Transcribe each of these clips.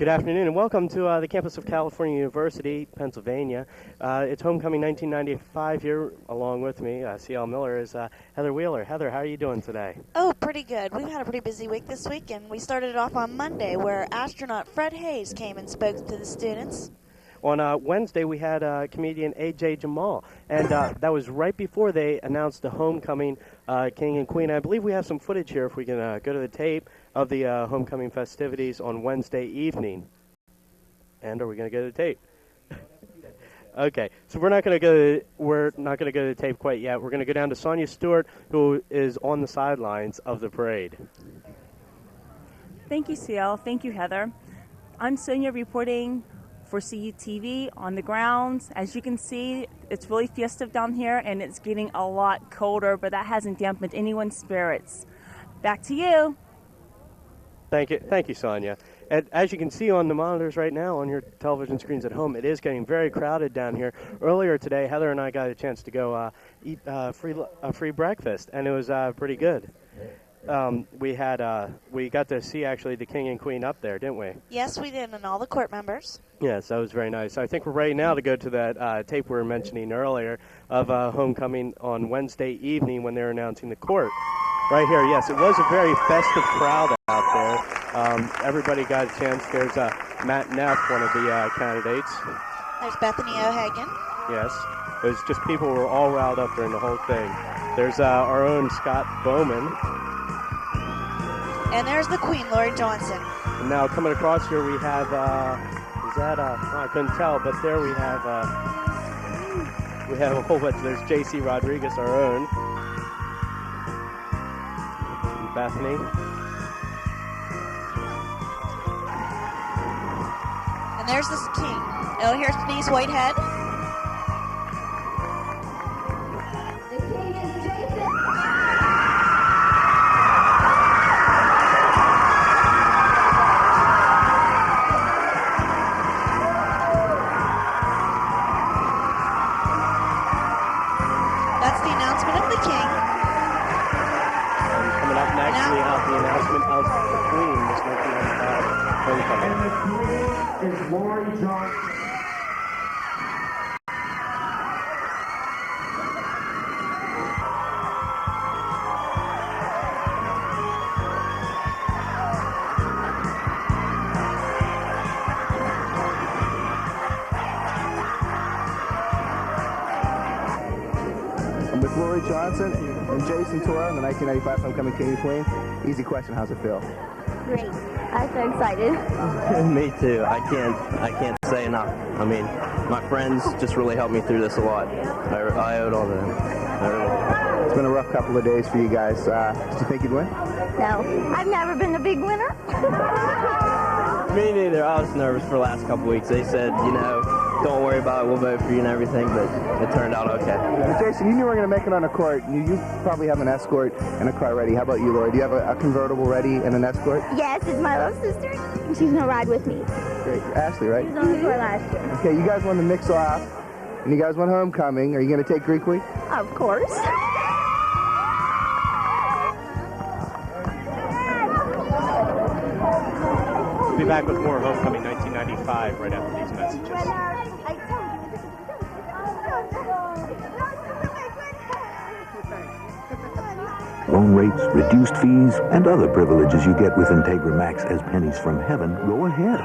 afternoon and welcome to the campus of California University, Pennsylvania. It's Homecoming 1995 here. Along with me, C.L. Miller, is Heather Wheeler. Heather, how are you doing today? Oh, pretty good. We've had a pretty busy week this week, and we started it off on Monday where astronaut Fred Hayes came and spoke to the students. On Wednesday, we had comedian A.J. Jamal, and that was right before they announced the Homecoming King and Queen. I believe we have some footage here if we can go to the tape of the Homecoming festivities on Wednesday evening. And are we going to go to the tape? Okay, so we're not going to go to the tape quite yet. We're going to go down to Sonia Stewart, who is on the sidelines of the parade. Thank you, CL. Thank you, Heather. I'm Sonia reporting for CUTV on the grounds. As you can see, it's really festive down here, and it's getting a lot colder, but that hasn't dampened anyone's spirits. Back to you. Thank you, Sonia. And as you can see on the monitors right now on your television screens at home, it is getting very crowded down here. Earlier today, Heather and I got a chance to go eat a free breakfast, and it was pretty good. We got to see actually the King and Queen up there, didn't we? Yes, we did, and all the court members. Yes, that was very nice. I think we're ready now to go to that tape we were mentioning earlier of Homecoming on Wednesday evening when they were announcing the court. Right here, yes, it was a very festive crowd out there. Everybody got a chance. There's Matt Neff, one of the candidates. There's Bethany O'Hagan. Yes, it was just people were all riled up during the whole thing. There's our own Scott Bowman. And there's the Queen, Lori Johnson. And now coming across here, we have, I couldn't tell, but there we have a whole bunch. There's J.C. Rodriguez, our own. And Bethany. And there's the King. Oh, here's Denise Whitehead. Johnson and Jason Torah in the 1995 Homecoming King and Queen. Easy question, how's it feel? Great. I'm so excited. Me too. I can't say enough. I mean, my friends just really helped me through this a lot. I owe it all to them. It's been a rough couple of days for you guys. Did you think you'd win? No. I've never been a big winner. Me neither. I was nervous for the last couple weeks. They said, don't worry about it, we'll vote for you and everything, but it turned out okay. Jason, you knew we were going to make it on a court. You probably have an escort and a car ready. How about you, Lori? Do you have a convertible ready and an escort? Yes, it's my little sister, and she's going to ride with me. Great. Ashley, right? She was on the tour last year. Okay, you guys won the mix-off, and you guys won Homecoming. Are you going to take Greek Week? Of course. We'll be back with more Homecoming 1995 right after these messages. Loan rates, reduced fees, and other privileges you get with Integra Max as pennies from heaven go ahead.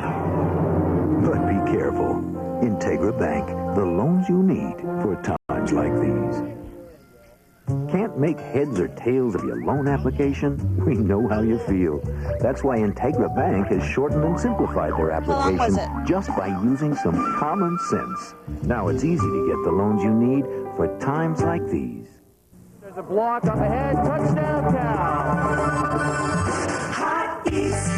But be careful. Integra Bank, the loans you need for times like these. Can't make heads or tails of your loan application? We know how you feel. That's why Integra Bank has shortened and simplified their application just by using some common sense. Now it's easy to get the loans you need for times like these. There's a block up ahead, touchdown town. Hot East,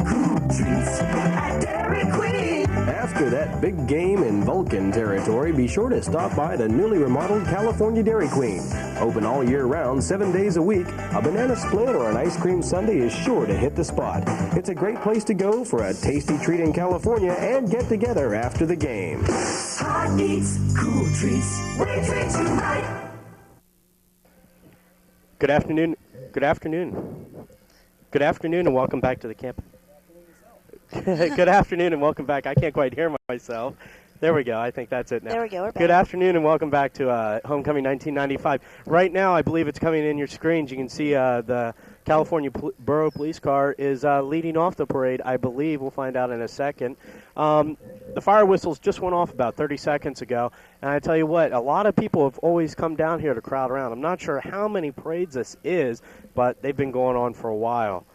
cool treats at Dairy Queen. After that big game in Vulcan territory, be sure to stop by the newly remodeled California Dairy Queen. Open all year round, 7 days a week. A banana split or an ice cream sundae is sure to hit the spot. It's a great place to go for a tasty treat in California and get together after the game. Hot eats, cool treats, we treat you right. Good afternoon. Good afternoon. Good afternoon, and welcome back to the campus. Good afternoon and welcome back. I can't quite hear myself. There we go. I think that's it now. There we go. We're back. Good afternoon and welcome back to Homecoming 1995. Right now, I believe it's coming in your screens. You can see the California Borough Police car is leading off the parade, I believe. We'll find out in a second. The fire whistles just went off about 30 seconds ago. And I tell you what, a lot of people have always come down here to crowd around. I'm not sure how many parades this is, but they've been going on for a while.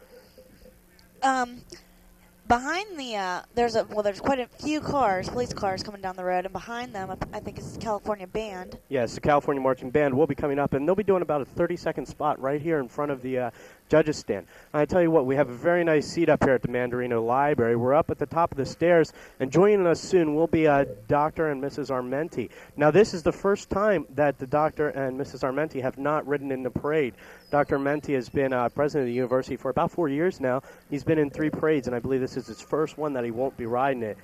Behind the, there's quite a few cars, police cars coming down the road, and behind them, I think it's the California Band. Yes, the California Marching Band will be coming up, and they'll be doing about a 30-second spot right here in front of the judges' stand. I tell you what, we have a very nice seat up here at the Mandarino Library. We're up at the top of the stairs, and joining us soon will be Dr. and Mrs. Armenti. Now, this is the first time that the Dr. and Mrs. Armenti have not ridden in the parade. Dr. Armenti has been president of the university for about 4 years now. He's been in 3 parades, and I believe this is his first one that he won't be riding it.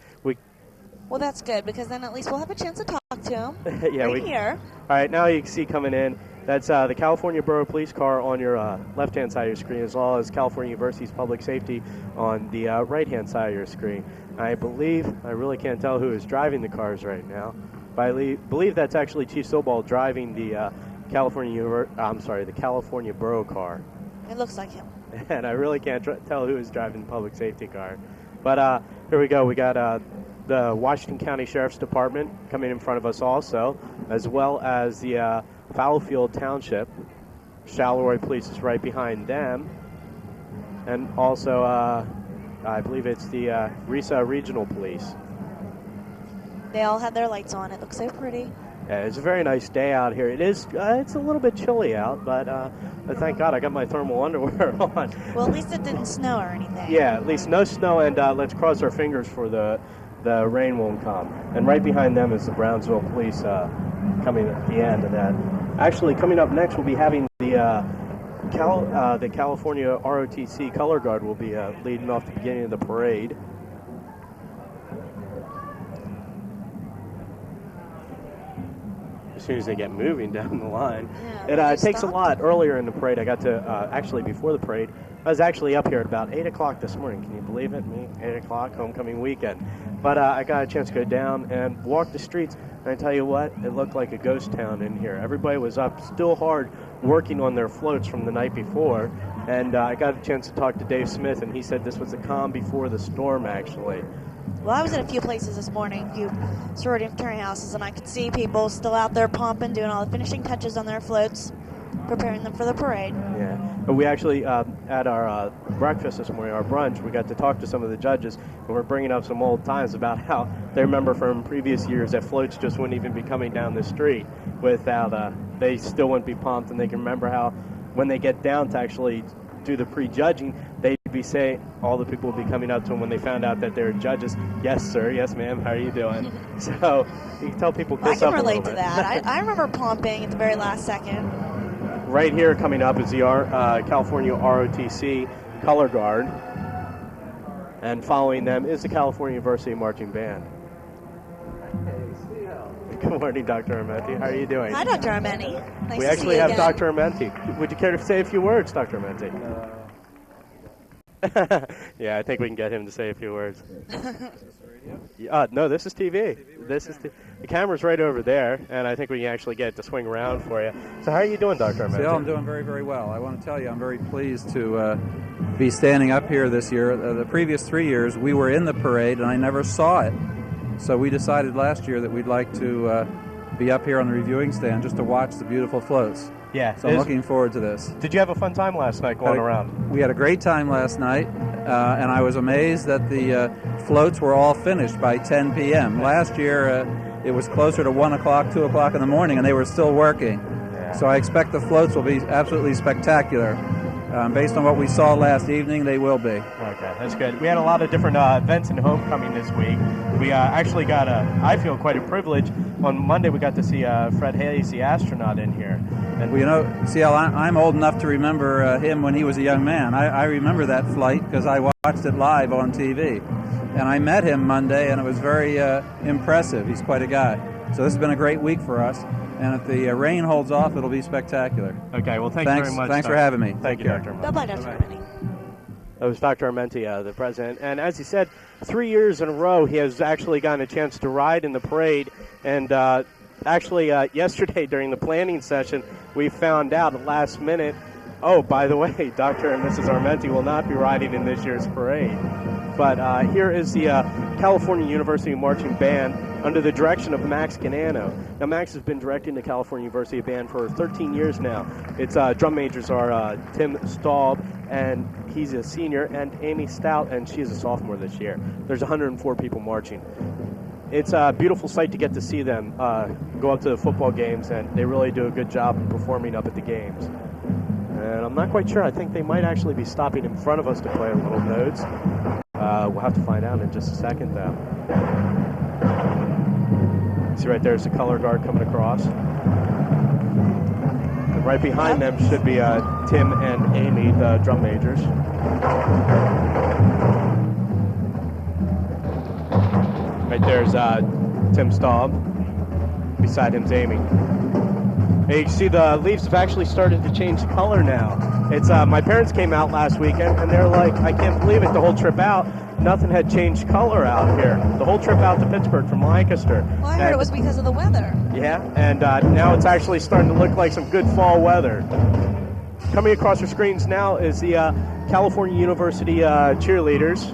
Well, that's good, because then at least we'll have a chance to talk to him here. All right, now you can see coming in, that's the California Borough Police car on your left-hand side of your screen, as well as California University's Public Safety on the right-hand side of your screen. I believe, I really can't tell who is driving the cars right now, but I believe that's actually Chief Sobal driving the the California Borough car. It looks like him. And I really can't tell who is driving the public safety car. But here we go. We got the Washington County Sheriff's Department coming in front of us also, as well as the Fallowfield Township. Charleroi Police is right behind them. And also, I believe it's the Risa Regional Police. They all have their lights on. It looks so pretty. Yeah, it's a very nice day out here. It is. It's a little bit chilly out, but thank God I got my thermal underwear on. Well, at least it didn't snow or anything. Yeah, at least no snow, and let's cross our fingers for the rain won't come. And right behind them is the Brownsville Police coming at the end of that. Actually, coming up next, we'll be having the California ROTC Color Guard will be leading off the beginning of the parade. As soon as they get moving down the line. Yeah, it takes a lot. Earlier in the parade, I got to, actually before the parade, I was actually up here at about 8 o'clock this morning. Can you believe it? Me, 8 o'clock, homecoming weekend. But I got a chance to go down and walk the streets, and I tell you what, it looked like a ghost town in here. Everybody was up still hard working on their floats from the night before, and I got a chance to talk to Dave Smith, and he said this was the calm before the storm, actually. Well, I was at a few places this morning, a few sorority and fraternity houses, and I could see people still out there pumping, doing all the finishing touches on their floats, preparing them for the parade. Yeah, but we actually, at our breakfast this morning, our brunch, we got to talk to some of the judges, and we're bringing up some old times about how they remember from previous years that floats just wouldn't even be coming down the street without, they still wouldn't be pumped, and they can remember how when they get down to actually do the pre-judging, they'd be saying, all the people would be coming up to them when they found out that they're judges. Yes, sir. Yes, ma'am. How are you doing? So you can tell people kiss up a little bit. I can relate to that. I remember pumping at the very last second. Right here coming up is the California ROTC Color Guard. And following them is the California University Marching Band. Good morning, Dr. Armenti. How are you doing? Hi, Dr. Armenti. Nice we to actually see you have again. Dr. Armenti. Would you care to say a few words, Dr. Armenti? Yeah, I think we can get him to say a few words. No, this is TV. The camera's right over there, and I think we can actually get it to swing around for you. So how are you doing, Dr. Armenti? I'm doing very, very well. I want to tell you I'm very pleased to be standing up here this year. The previous 3 years, we were in the parade, and I never saw it. So we decided last year that we'd like to be up here on the reviewing stand just to watch the beautiful floats. Yeah. So I'm looking forward to this. Did you have a fun time last night going around? We had a great time last night, and I was amazed that the floats were all finished by 10 p.m. Last year, it was closer to 1 o'clock, 2 o'clock in the morning, and they were still working. Yeah. So I expect the floats will be absolutely spectacular. Based on what we saw last evening, they will be. Okay, that's good. We had a lot of different events in homecoming this week. We actually got I feel quite a privilege. On Monday, we got to see Fred Hayes, the astronaut, in here. And well, you know, CL, I'm old enough to remember him when he was a young man. I remember that flight because I watched it live on TV. And I met him Monday, and it was very impressive. He's quite a guy. So this has been a great week for us. And if the rain holds off, it'll be spectacular. Okay, well, thanks very much. Thanks for having me. Thank you, Dr. Bye-bye, Dr. Armenti. That was Dr. Armenti, the president. And as he said, 3 years in a row, he has actually gotten a chance to ride in the parade. And actually, yesterday during the planning session, we found out at the last minute, oh, by the way, Dr. and Mrs. Armenti will not be riding in this year's parade. But here is the California University Marching Band under the direction of Max Ganano. Now, Max has been directing the California University Band for 13 years now. Its drum majors are Tim Staub, and he's a senior, and Amy Stout, and she is a sophomore this year. There's 104 people marching. It's a beautiful sight to get to see them go up to the football games, and they really do a good job of performing up at the games. And I'm not quite sure. I think they might actually be stopping in front of us to play a little notes. We'll have to find out in just a second, though. See right there's the color guard coming across. And right behind them should be Tim and Amy, the drum majors. Right there's Tim Staub. Beside him's Amy. And you can see the leaves have actually started to change color now. It's my parents came out last weekend, and they're like, I can't believe it, the whole trip out, nothing had changed color out here. The whole trip out to Pittsburgh from Lancaster. Well, I heard it was because of the weather. Yeah, and now it's actually starting to look like some good fall weather. Coming across your screens now is the California University cheerleaders.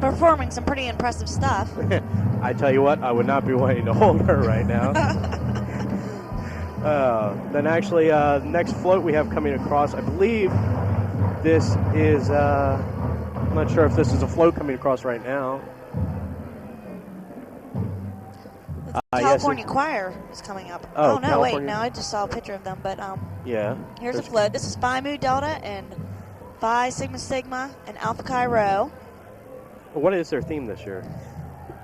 Performing some pretty impressive stuff. I tell you what, I would not be wanting to hold her right now. Then actually, next float we have coming across, I believe this is, I'm not sure if this is a float coming across right now. The California Choir is coming up. Oh, no, California. wait, no, I just saw a picture of them, but yeah. Here's a float. This is Phi Mu Delta and Phi Sigma Sigma and Alpha Chi Rho. What is their theme this year?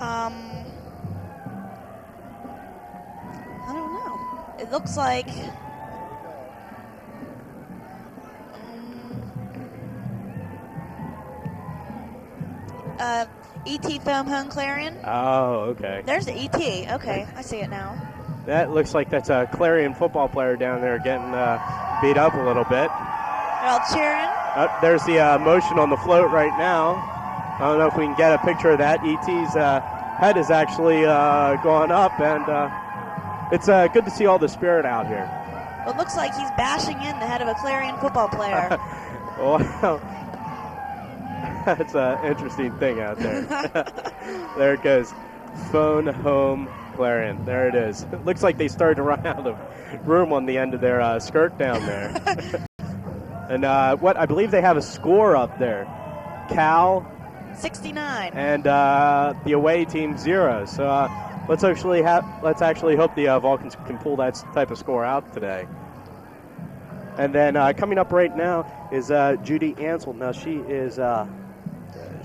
I don't know. It looks like E.T. Foam Home Clarion. Oh, okay. There's the E.T. Okay, I see it now. That looks like that's a Clarion football player down there getting beat up a little bit. They're all cheering. There's the motion on the float right now. I don't know if we can get a picture of that. E.T.'s head is actually going up, and it's good to see all the spirit out here. Well, it looks like he's bashing in the head of a Clarion football player. Wow. That's an interesting thing out there. There it goes. Phone home Clarion. There it is. It looks like they started to run out of room on the end of their skirt down there. And I believe they have a score up there. Cal 69. And the away team 0. So let's actually hope the Vulcans can pull that type of score out today. And then coming up right now is Judy Ansel. Now she is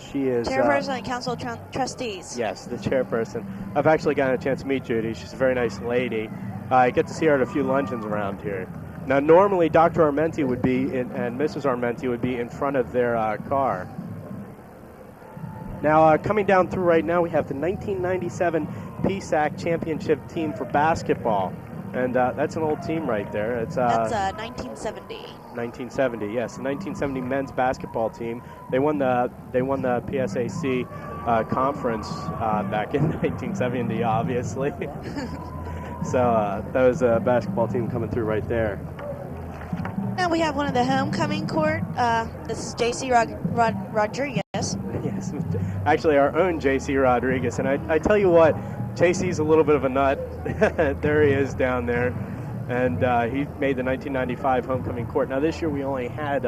chairperson of Council of Trustees. Yes, the chairperson. I've actually gotten a chance to meet Judy. She's a very nice lady. I get to see her at a few luncheons around here. Now, normally Dr. Armenti would be and Mrs. Armenti would be in front of their car. Now, coming down through right now, we have the 1997 Psac championship team for basketball. And that's an old team right there. That's 1970. 1970, yes, the 1970 men's basketball team. They won the PSAC conference back in 1970, obviously. So that was a basketball team coming through right there. Now we have one of the homecoming court. This is J.C. Rodriguez. Yes, actually our own J.C. Rodriguez. And I tell you what, J.C.'s a little bit of a nut. There he is down there. And he made the 1995 homecoming court. Now this year we only had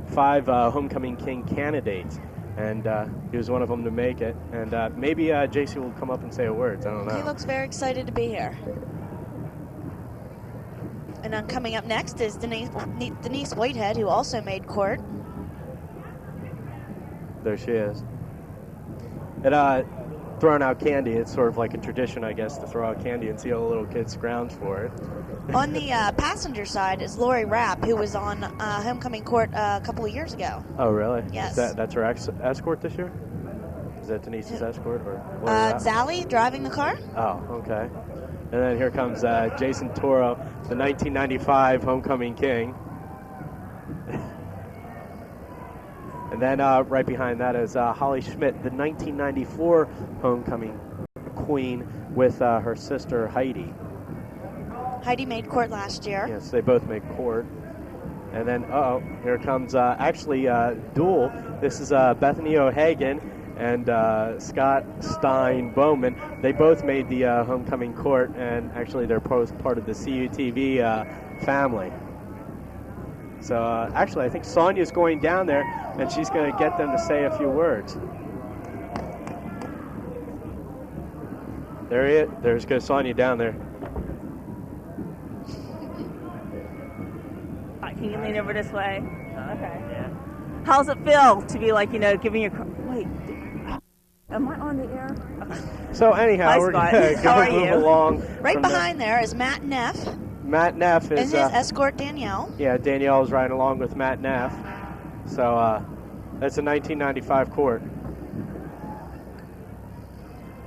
5 homecoming king candidates. And he was one of them to make it. And maybe J.C. will come up and say a word. I don't know. He looks very excited to be here. And coming up next is Denise Whitehead, who also made court. There she is. And throwing out candy, it's sort of like a tradition, I guess, to throw out candy and see all the little kids scrounge for it. On the passenger side is Lori Rapp, who was on homecoming court a couple of years ago. Oh, really? Yes. That's her escort this year? Is that Denise's escort? Or Zally driving the car. Oh, okay. And then here comes Jason Toro, the 1995 homecoming king. And then right behind that is Holly Schmidt, the 1994 homecoming queen, with her sister Heidi. Heidi made court last year. Yes, they both made court. And then, here comes duel. This is Bethany O'Hagan and Scott Stein Bowman. They both made the homecoming court, and actually they're both part of the CUTV family. So actually, I think Sonia's going down there, and she's going to get them to say a few words. There's goes Sonia down there. Can you lean over this way? Okay. Yeah. How's it feel to be like, giving your... Wait. Am I on the air? Okay. So anyhow, we're going to move along. Right behind there is Matt Neff. Matt Neff is... And his escort, Danielle. Yeah, Danielle is riding along with Matt Neff. So that's a 1995 court.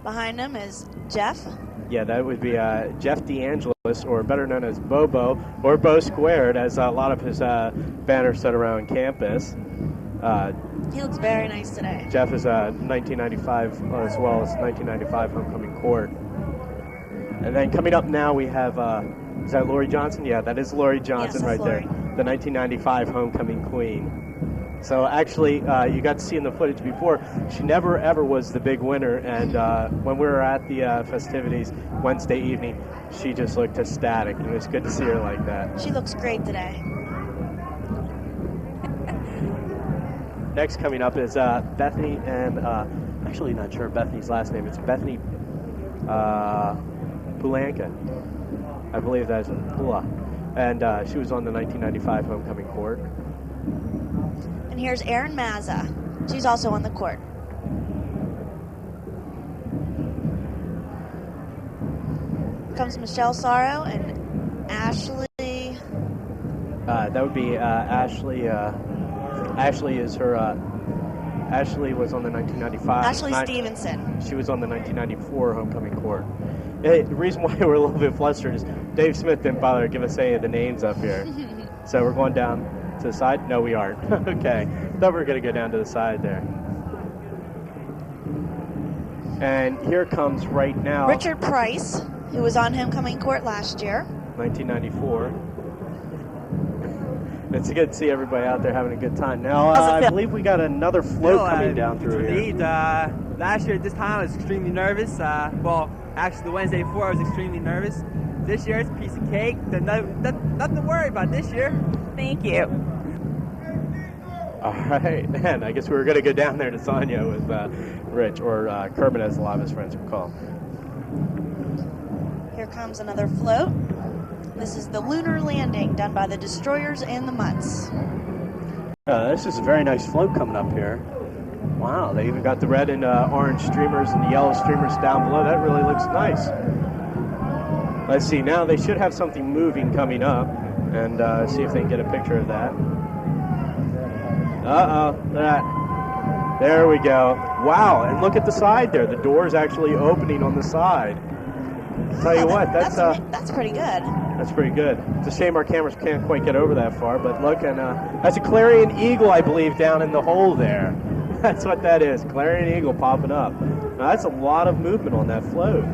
Behind him is Jeff. Yeah, that would be Jeff DeAngelis, or better known as Bobo, or Bo Squared, as a lot of his banners set around campus. He looks very nice today. Jeff is 1995 as well as 1995 homecoming court. And then coming up now we have, is that Lori Johnson? Yeah, that is Lori Johnson right there, the 1995 homecoming queen. So actually, you got to see in the footage before, she never ever was the big winner, and when we were at the festivities Wednesday evening, she just looked ecstatic, and it was good to see her like that. She looks great today. Next coming up is Bethany, and actually not sure Bethany's last name. It's Bethany Pulanka. I believe that's Pula. And she was on the 1995 homecoming court. And here's Erin Mazza. She's also on the court. Comes Michelle Sorrow and Ashley. That would be Ashley. Ashley is her. Ashley was on the 1995. Ashley Stevenson. She was on the 1994 homecoming court. The reason why we're a little bit flustered is Dave Smith didn't bother to give us any of the names up here. So we're going down to the side? No, we aren't. Okay. Thought we were going to go down to the side there. And here comes right now Richard Price, who was on homecoming court last year. 1994. It's good to see everybody out there having a good time. Now, I believe we got another float coming down through here. Last year at this time I was extremely nervous. Actually the Wednesday before I was extremely nervous. This year it's a piece of cake. Nothing to worry about this year. Thank you. All right, and I guess we were going to go down there to Sonia with Rich, or Kermit as a lot of his friends would call. Here comes another float. This is the Lunar Landing, done by the Destroyers and the Mutts. This is a very nice float coming up here. Wow, they even got the red and orange streamers and the yellow streamers down below. That really looks nice. Let's see, now they should have something moving coming up, and see if they can get a picture of that. There we go. Wow, and look at the side there. The door is actually opening on the side. Tell you what, that's pretty good. That's pretty good. It's a shame our cameras can't quite get over that far, but look, and that's a Clarion Eagle, I believe, down in the hole there. That's what that is, Clarion Eagle popping up. Now, that's a lot of movement on that float.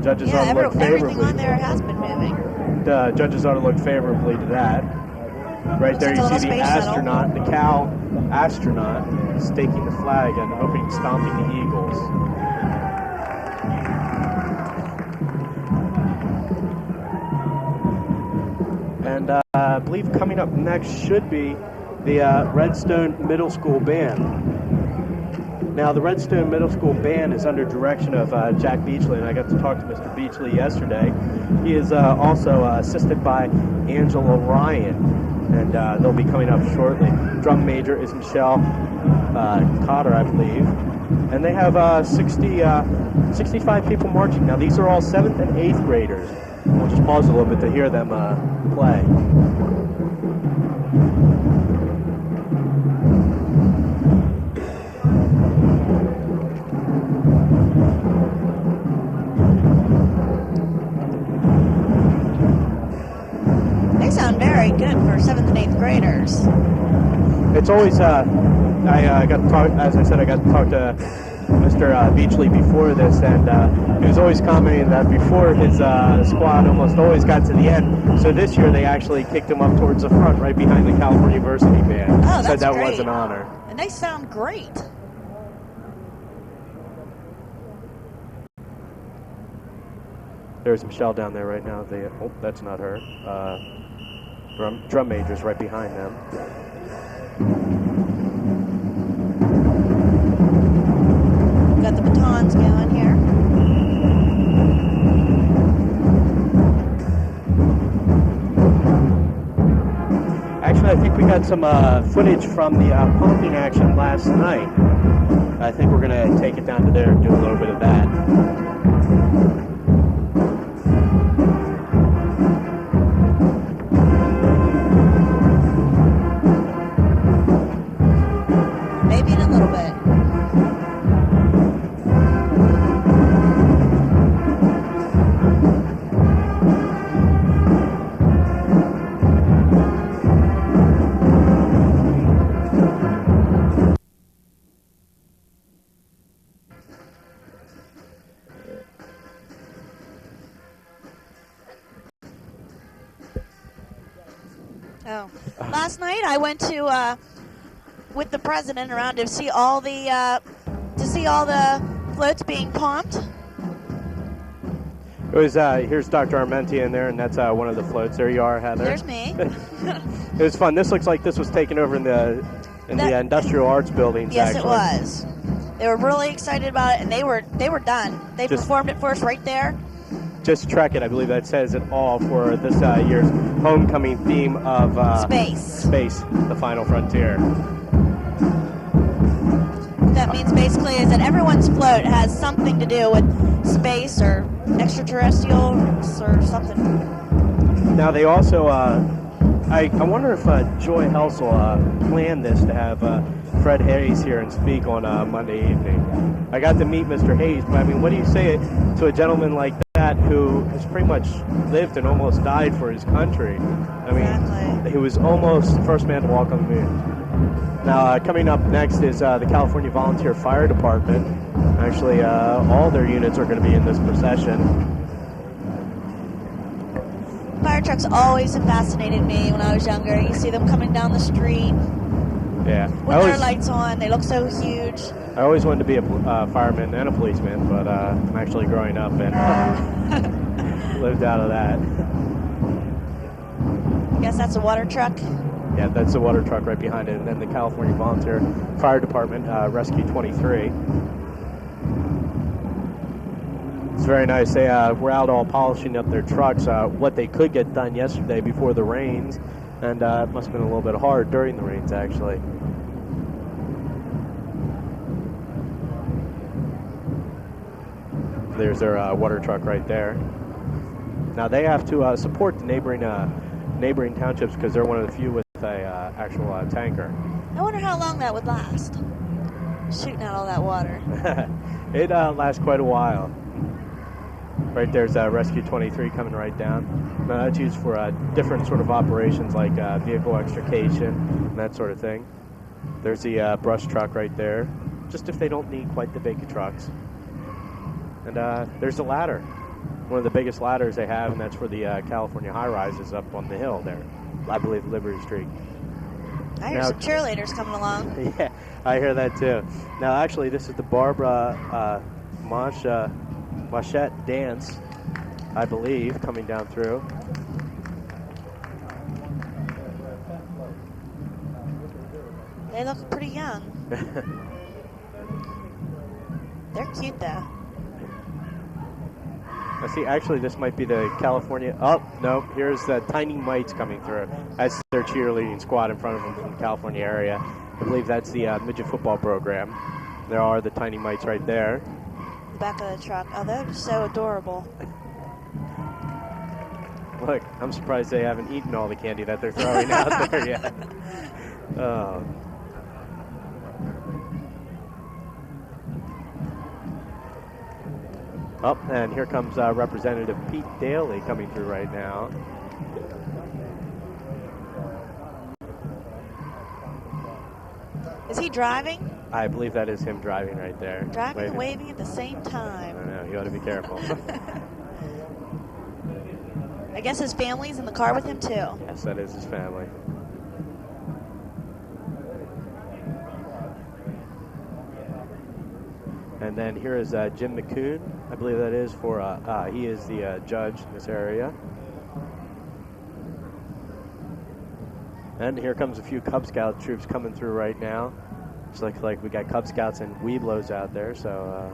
Judges ought to look favorably. Everything on there has been moving. The judges ought to look favorably to that. Right there, you see the astronaut, the Cal astronaut, staking the flag and hoping, stomping the Eagles. And I believe coming up next should be the Redstone Middle School Band. Now, the Redstone Middle School Band is under direction of Jack Beachley, and I got to talk to Mr. Beachley yesterday. He is also assisted by Angela Ryan, and they'll be coming up shortly. Drum major is Michelle Cotter, I believe. And they have 65 people marching. Now, these are all 7th and 8th graders. We'll just pause a little bit to hear them play. They sound very good for 7th and 8th graders. It's always I got to talk, as I said, I got to talk to Mr. Beachley before this, and he was always commenting that before his squad almost always got to the end. So this year they actually kicked him up towards the front, right behind the California University band. Oh, Said that's that great. was an honor. And they sound great. There's Michelle down there right now. Oh, that's not her. Drum major's right behind them. We've got the batons going here. Actually, I think we got some footage from the pumping action last night. I think we're going to take it down to there and do a little bit of that. Maybe in a little bit. Oh, last night I went to with the president around to see all the floats being pumped. It was here's Dr. Armenti in there, and that's one of the floats. There you are, Heather. There's me. It was fun. This looks like this was taken over in the Industrial Arts buildings. Yes, actually. it was. They were really excited about it, and they were done. They performed it for us right there. Just Trek It, I believe that says it all for this year's homecoming theme of Space, the final frontier. That means basically is that everyone's float has something to do with space or extraterrestrials or something. Now they also, I wonder if Joy Helsel planned this to have Fred Hayes here and speak on Monday evening. I got to meet Mr. Hayes, but I mean, what do you say to a gentleman like that who has pretty much lived and almost died for his country? I mean, he was almost the first man to walk on the moon. Now, coming up next is the California Volunteer Fire Department. Actually, all their units are going to be in this procession. Fire trucks always have fascinated me when I was younger. You see them coming down the street Yeah. with their lights on. They look so huge. I always wanted to be a fireman and a policeman, but I'm actually growing up and lived out of that. I guess that's a water truck. Yeah, that's the water truck right behind it, and then the California Volunteer Fire Department Rescue 23. It's very nice. They were out all polishing up their trucks, what they could get done yesterday before the rains, and it must have been a little bit hard during the rains, actually. There's their water truck right there. Now they have to support the neighboring townships because they're one of the few with a actual tanker. I wonder how long that would last. Shooting out all that water. It lasts quite a while. Right there's Rescue 23 coming right down. Now that's used for different sort of operations like vehicle extrication and that sort of thing. There's the brush truck right there, just if they don't need quite the big trucks. And there's the ladder, one of the biggest ladders they have, and that's for the California high-rises up on the hill there, I believe Liberty Street. I hear some cheerleaders coming along. Yeah, I hear that too. Now, actually, this is the Barbara Machette dance, I believe, coming down through. They look pretty young. They're cute, though. I see, actually, this might be the California... Oh, no, here's the Tiny Mites coming through. That's their cheerleading squad in front of them from the California area. I believe that's the midget football program. There are the Tiny Mites right there. Back of the truck. Oh, they're so adorable. Look, I'm surprised they haven't eaten all the candy that they're throwing out there yet. Oh. Oh, and here comes Representative Pete Daly coming through right now. Is he driving? I believe that is him driving right there. Driving and waving at the same I time. don't know. You ought to be careful. I guess his family's in the car with him too. Yes, that is his family. And then here is Jim McCoon. I believe that is for, he is the judge in this area. And here comes a few Cub Scout troops coming through right now. Just looks like we got Cub Scouts and Weeblos out there, so...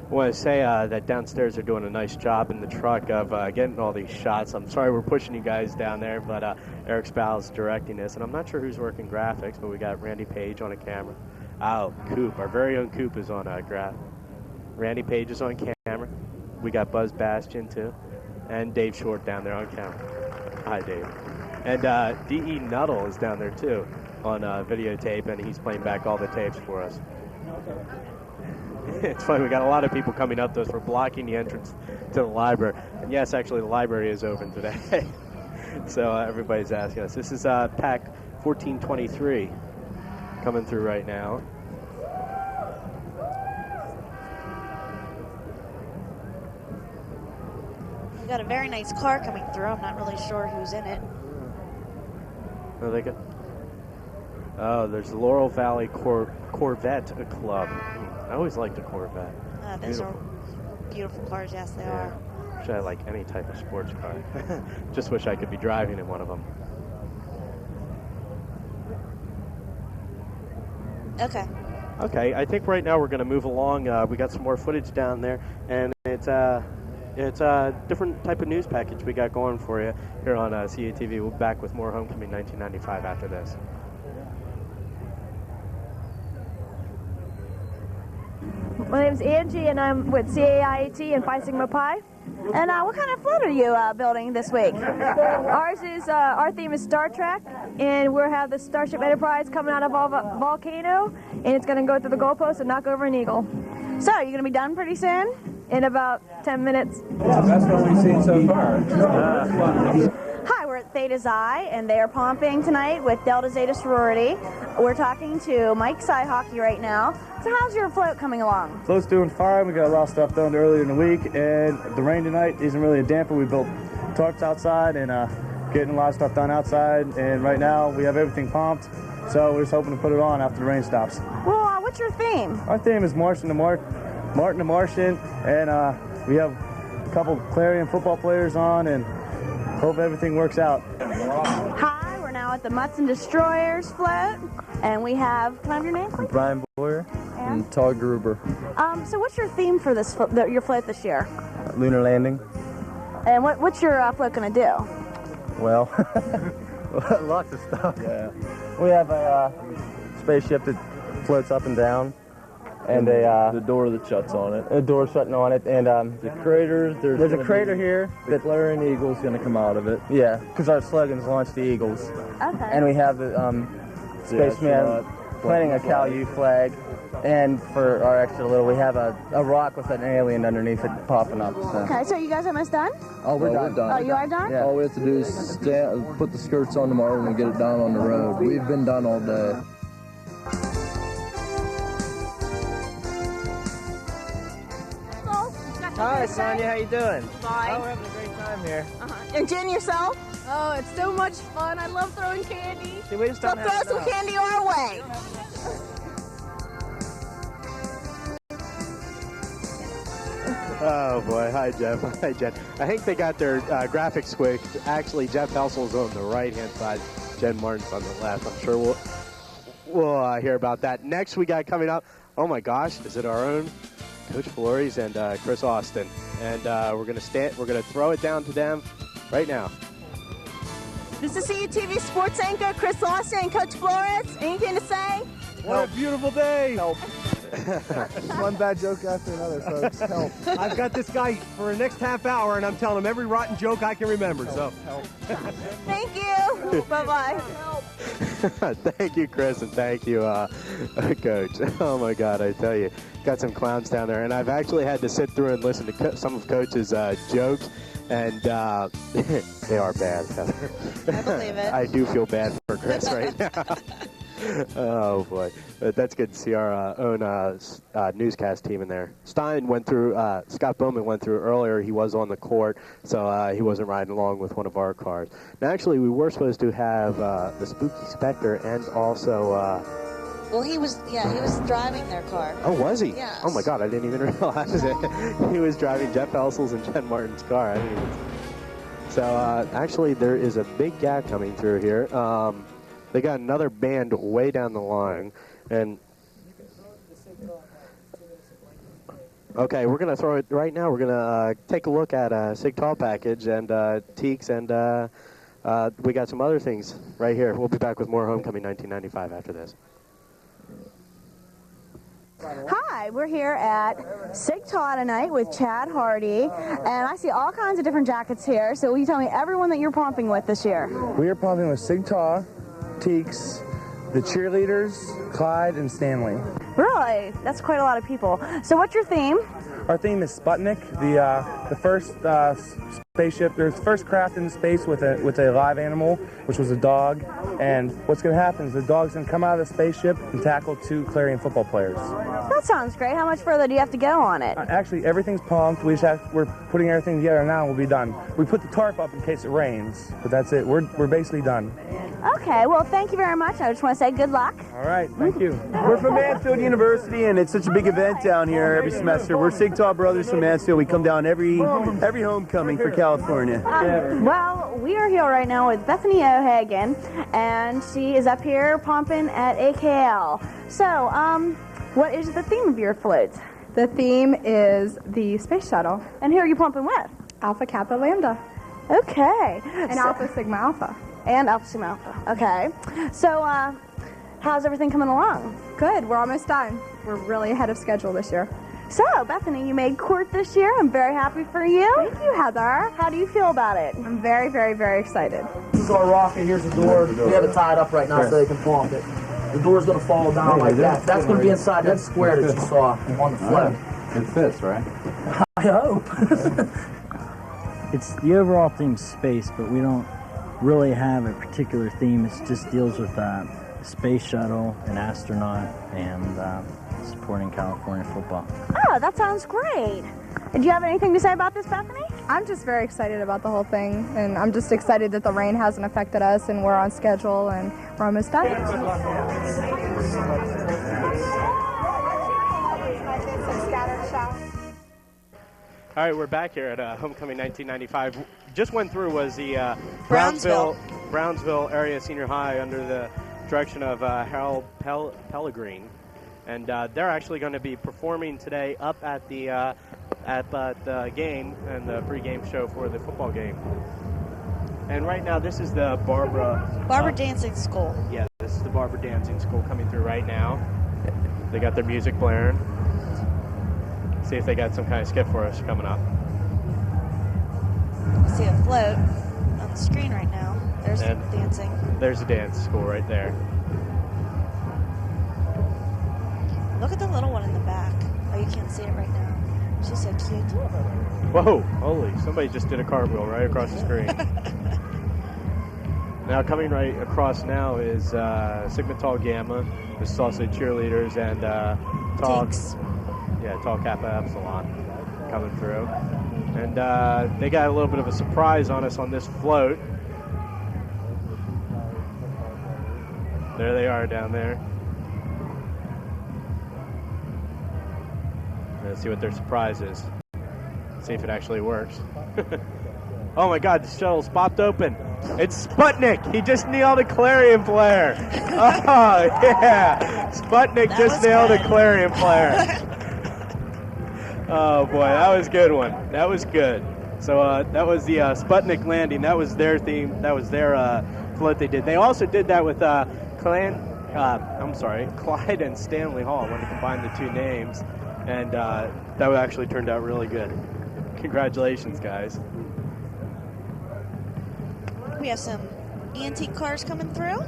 I want to say that downstairs they're doing a nice job in the truck of getting all these shots. I'm sorry we're pushing you guys down there, but Eric Spall's directing this, and I'm not sure who's working graphics, but we got Randy Page on a camera. Oh, Coop, our very own Coop is on graph. Randy Page is on camera. We got Buzz Bastion too, and Dave Short down there on camera. Hi, Dave. And D.E. Nuttall is down there too on videotape, and he's playing back all the tapes for us. It's funny, we got a lot of people coming up to us for blocking the entrance to the library. And yes, actually, the library is open today. So everybody's asking us. This is Pack 1423 coming through right now. We got a very nice car coming through. I'm not really sure who's in it. Oh, they got... Oh, there's the Laurel Valley Corvette Club. I always liked a Corvette. Those are beautiful cars, yes, they are. Wish I had like any type of sports car. Just wish I could be driving in one of them. Okay. Okay, I think right now we're going to move along. We got some more footage down there, and it's a different type of news package we got going for you here on CATV. We'll be back with more Homecoming 1995 after this. My name's Angie, and I'm with CAIAT and Phi Sigma Pi. And what kind of float are you building this week? Our theme is Star Trek, and we'll have the Starship Enterprise coming out of a volcano, and it's going to go through the goalpost and knock over an eagle. So, you're going to be done pretty soon? In about 10 minutes. It's the best one we've seen so far. Hi, we're at Theta Xi, and they are pumping tonight with Delta Zeta Sorority. We're talking to Mike Hockey right now. So how's your float coming along? Float's doing fine. We got a lot of stuff done earlier in the week, and the rain tonight isn't really a damper. We built tarps outside and getting a lot of stuff done outside, and right now we have everything pumped, so we're just hoping to put it on after the rain stops. Well, what's your theme? Our theme is Martin the Martian, and we have a couple Clarion football players on, and hope everything works out. Hi, we're now at the Mutts and Destroyers float, and we have, can I have your name, please? Brian Boyer and Todd Gruber. So what's your theme for this your float this year? Lunar Landing. And what's your float going to do? Well, lots of stuff. Yeah. We have a spaceship that floats up and down, and the door that shuts on it. A door shutting on it, and the craters. There's a crater here. The Clarion Eagle's going to come out of it. Yeah, because our slogan's Launch the Eagles. Okay. And we have the spaceman planting a Cal-U flag. And for our extra little, we have a rock with an alien underneath it popping up. So. Okay, so you guys almost done? Oh, we're done. Oh, you are done? Yeah. All we have to do is put the skirts on tomorrow and get it down on the road. We've been done all day. Hi, Sonia. How you doing? Fine. Oh, we're having a great time here. And Jen, yourself? Oh, it's so much fun. I love throwing candy. See, we just so don't throw have some enough. candy our way. Oh boy, hi Jeff, hi Jen. I think they got their graphics squished. Actually, Jeff Helsel's on the right-hand side, Jen Martin's on the left. I'm sure we'll hear about that. Next we got coming up, oh my gosh, is it our own Coach Flores and Chris Austin. And we're gonna throw it down to them right now. This is CUTV sports anchor Chris Austin and Coach Flores. Anything to say? What a beautiful day! Help. One bad joke after another, folks. Help. I've got this guy for the next half hour, and I'm telling him every rotten joke I can remember. Help. So. Help. Thank you. Bye-bye. Thank you, Chris, and thank you, Coach. Oh, my God, I tell you. Got some clowns down there, and I've actually had to sit through and listen to some of Coach's jokes, and they are bad. I believe it. I do feel bad for Chris right now. Oh, boy. But that's good to see our own newscast team in there. Scott Bowman went through earlier. He was on the court, so he wasn't riding along with one of our cars. Now, actually, we were supposed to have the Spooky Spectre and also... Well, he was driving their car. Oh, was he? Yes. Oh, my God, I didn't even realize it. He was driving Jeff Elsel's and Jen Martin's car. So, actually, there is a big gap coming through here. They got another band way down the line, and okay, we're gonna throw it right now. We're gonna take a look at Sigmatal package and Teeks, and we got some other things right here. We'll be back with more Homecoming 1995 after this. Hi, we're here at Sigmatal tonight with Chad Hardy, and I see all kinds of different jackets here. So will you tell me everyone that you're pumping with this year? We are pumping with Sigmatal, Teeks, the cheerleaders, Clyde, and Stanley. Really? That's quite a lot of people. So what's your theme? Our theme is Sputnik, the first spaceship, the first craft in space with a live animal, which was a dog. And what's going to happen is the dog's going to come out of the spaceship and tackle 2 Clarion football players. That sounds great. How much further do you have to go on it? Actually, everything's pumped. We're putting everything together now, and we'll be done. We put the tarp up in case it rains, but that's it. We're basically done. Okay, well, thank you very much. I just want to say good luck. All right, thank you. We're from Mansfield University, and it's such a big event down here every semester. We're Sigmatal brothers from Mansfield. We come down every homecoming for California. Well, we are here right now with Bethany O'Hagan, and she is up here pumping at AKL. So, what is the theme of your float? The theme is the space shuttle. And who are you pumping with? Alpha Kappa Lambda. Okay. And Alpha Sigma Alpha. And Alpha Sigma Alpha. Okay. So, how's everything coming along? Good. We're almost done. We're really ahead of schedule this year. So, Bethany, you made court this year. I'm very happy for you. Thank you, Heather. How do you feel about it? I'm very, very, very excited. This is our rocket. Here's the door. We have it tied up right now so they can pump it. The door's going to fall down like that. That's going to be inside that square that you saw on the float. It fits, right? I hope. It's the overall theme space, but we don't really have a particular theme. It just deals with space shuttle, an astronaut, and supporting California football. Oh, that sounds great. Do you have anything to say about this, Bethany? I'm just very excited about the whole thing, and I'm just excited that the rain hasn't affected us, and we're on schedule, and we're almost done. All right, we're back here at Homecoming 1995. Just went through was the Brownsville Area Senior High under the direction of Harold Pellegrin. And they're actually going to be performing today up at the game and the pregame show for the football game. And right now, this is the Barber Dancing School. Yeah, this is the Barber Dancing School coming through right now. They got their music blaring. See if they got some kind of skit for us coming up. I see a float on the screen right now. There's the dancing. There's the dance school right there. Look at the little one in the back. Oh, you can't see it right now. She's so cute. Whoa, holy, somebody just did a cartwheel right across the screen. Now coming right across now is Sigmatal Gamma. This is also cheerleaders and Tall Kappa Epsilon coming through. And they got a little bit of a surprise on us on this float. There they are down there. Let's see what their surprise is. See if it actually works. Oh my God, the shuttle's popped open. It's Sputnik. He just nailed a Clarion flare. Oh yeah, Sputnik just nailed a Clarion flare. Oh boy, that was a good one. That was good. So that was the Sputnik landing. That was their theme. That was their float they did. They also did that with Clyde and Stanley Hall. I wanted to combine the two names. And that actually turned out really good. Congratulations, guys. We have some antique cars coming through.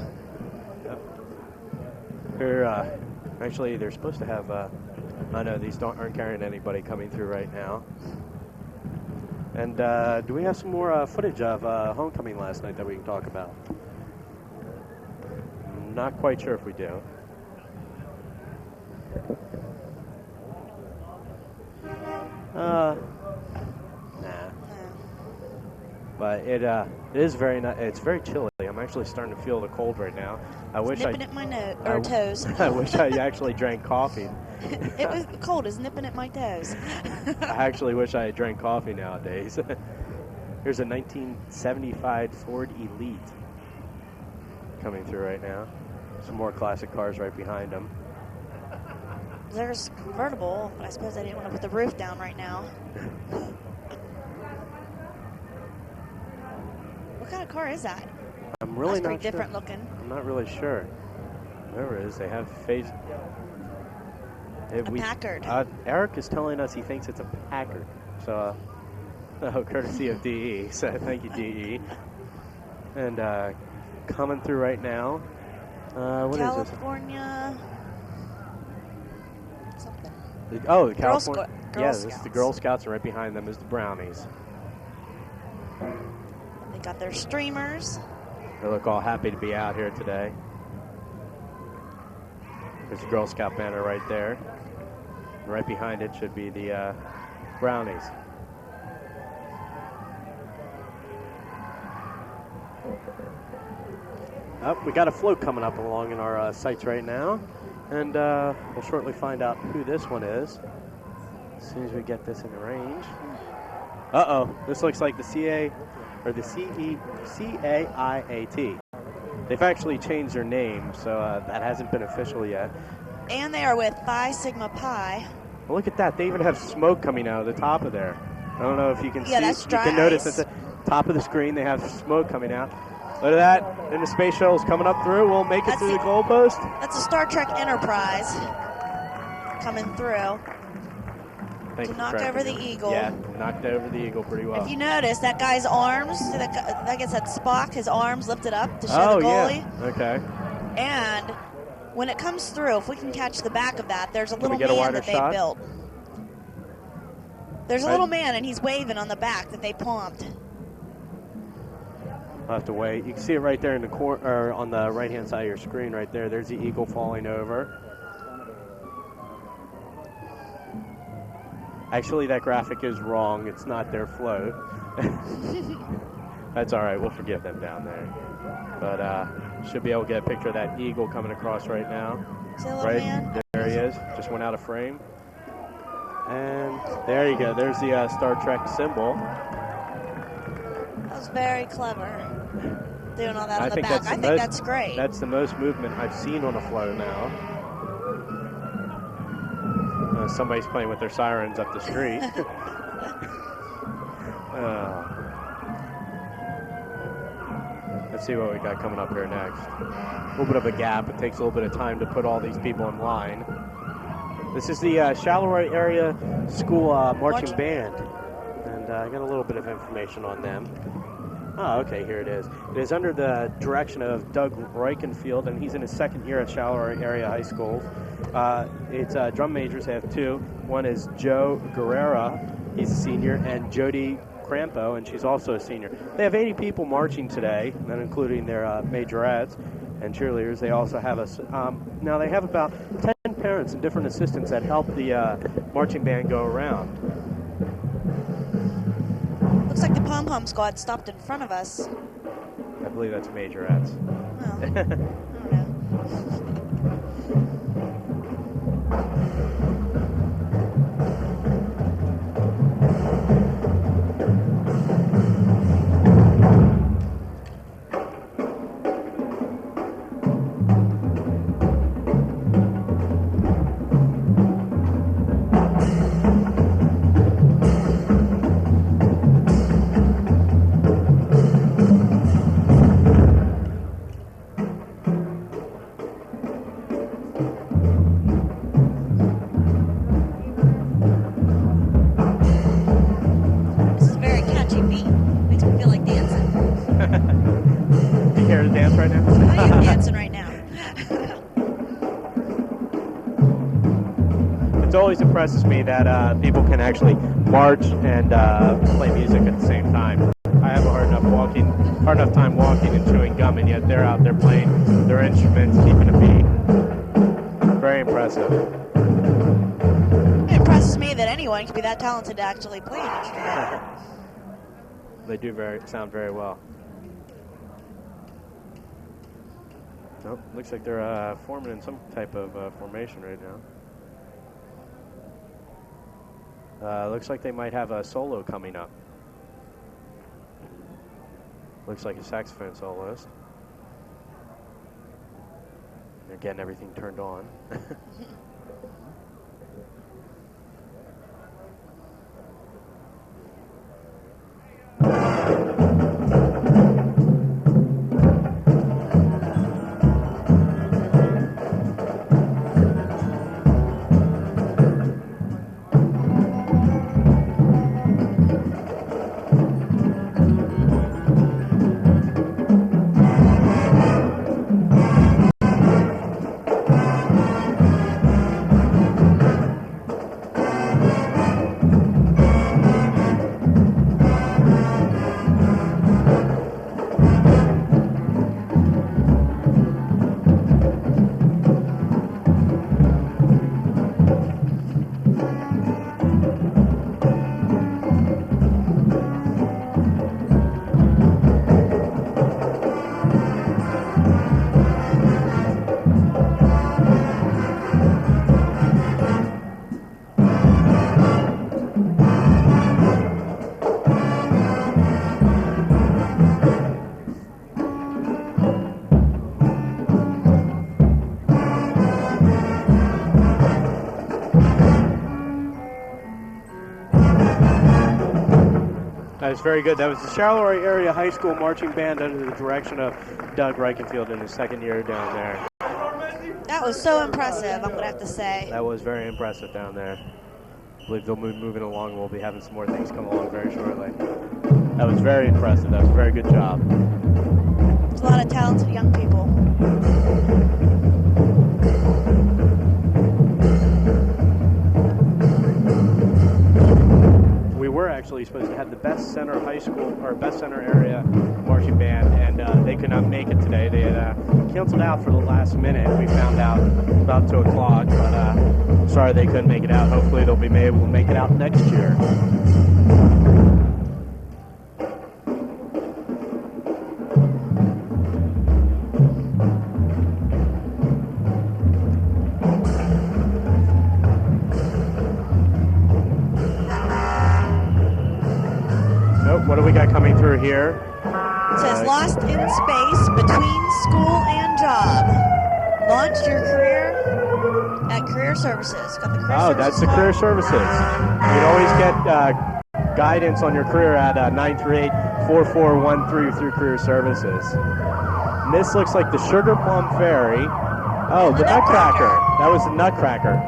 Actually, they're supposed to have. I know these aren't carrying anybody coming through right now. And do we have some more footage of homecoming last night that we can talk about? Not quite sure if we do. Nah. But it is very it's very chilly. I'm actually starting to feel the cold right now. I wish nipping at my toes. I wish I actually drank coffee. It was cold. It's nipping at my toes. I actually wish I had drank coffee nowadays. Here's a 1975 Ford Elite coming through right now. Some more classic cars right behind them. There's a convertible, but I suppose I didn't want to put the roof down right now. What kind of car is that? I'm really That's not pretty sure. different looking. I'm not really sure. Whatever it is, they have phase. Packard. Eric is telling us he thinks it's a Packard. So, courtesy of DE. So thank you, DE. And coming through right now. What California. is this? The California. Girl Yeah, Scouts. this is the Girl Scouts, and right behind them is the Brownies. They got their streamers. They look all happy to be out here today. There's the Girl Scout banner right there. Right behind it should be the Brownies. We got a float coming up along in our sights right now, and we'll shortly find out who this one is as soon as we get this in range. This looks like the CAIAT. They've actually changed their name, so that hasn't been official yet. And they are with Phi Sigma Pi. Well, look at that. They even have smoke coming out of the top of there. I don't know if you can see. That's dry You can notice ice. at the top of the screen they have smoke coming out. Look at that. And the space shuttle's coming up through. We'll make it to the goalpost. That's a Star Trek Enterprise coming through. Thank To you, knock Frank. over the Eagle. Yeah, knocked over the Eagle pretty well. If you notice, that guy's arms, I guess that's Spock, his arms lifted up to show the goalie. Yeah. Okay. And when it comes through, if we can catch the back of that, there's a Can we little get a man wider that they shot? built. There's a little man, and he's waving on the back that they pumped. I'll have to wait. You can see it right there in the corner, or on the right-hand side of your screen right there. There's the Eagle falling over. Actually, that graphic is wrong. It's not their float. That's all right. We'll forgive them down there. But should be able to get a picture of that Eagle coming across right now. See the little man? There he is. Just went out of frame. And there you go. There's the Star Trek symbol. That was very clever, doing all that on the think back. that's I think that's great. That's the most movement I've seen on a float now. Somebody's playing with their sirens up the street. Let's see what we got coming up here next. A little bit of a gap. It takes a little bit of time to put all these people in line. This is the Charleroi Area School Marching Band. And I got a little bit of information on them. Oh, okay, here it is. It is under the direction of Doug Reichenfield, and he's in his second year at Charleroi Area High School. It's drum majors. They have two. One is Joe Guerrera, he's a senior, and Jody Crampo, and she's also a senior. They have 80 people marching today, and including their majorettes and cheerleaders. They also have now they have about 10 parents and different assistants that help the marching band go around. Looks like the pom-pom squad stopped in front of us. I believe that's majorettes. This is a very catchy beat. Makes me feel like dancing. You care to dance right now? I am dancing right now. always impresses me that people can actually march and play music at the same time. I have a hard enough time walking and chewing gum, and yet they're out there playing their instruments, keeping a beat. Very impressive. It impresses me that anyone can be that talented to actually play an instrument. They do sound very well. Nope, looks like they're forming in some type of formation right now. Looks like they might have a solo coming up. Looks like a saxophone soloist. They're getting everything turned on. That was very good. That was the Charleroi Area High School Marching Band under the direction of Doug Reichenfield in his second year down there. That was so impressive, I'm going to have to say. That was very impressive down there. I believe they'll be moving along. We'll be having some more things come along very shortly. That was very impressive. That was a very good job. There's a lot of talented young people. We were actually supposed to have the best center high school or best center area marching band, and they could not make it today. They had canceled out for the last minute. We found out about 2 o'clock, but sorry they couldn't make it out. Hopefully they'll be able to make it out next year. What do we got coming through here? It says, lost in space between school and job. Launched your career at Career Services. Got the career services that's the Career Services. You'd always get guidance on your career at 938-4413 through Career Services. And this looks like the Sugar Plum Fairy. Oh, the Nutcracker. That was the Nutcracker.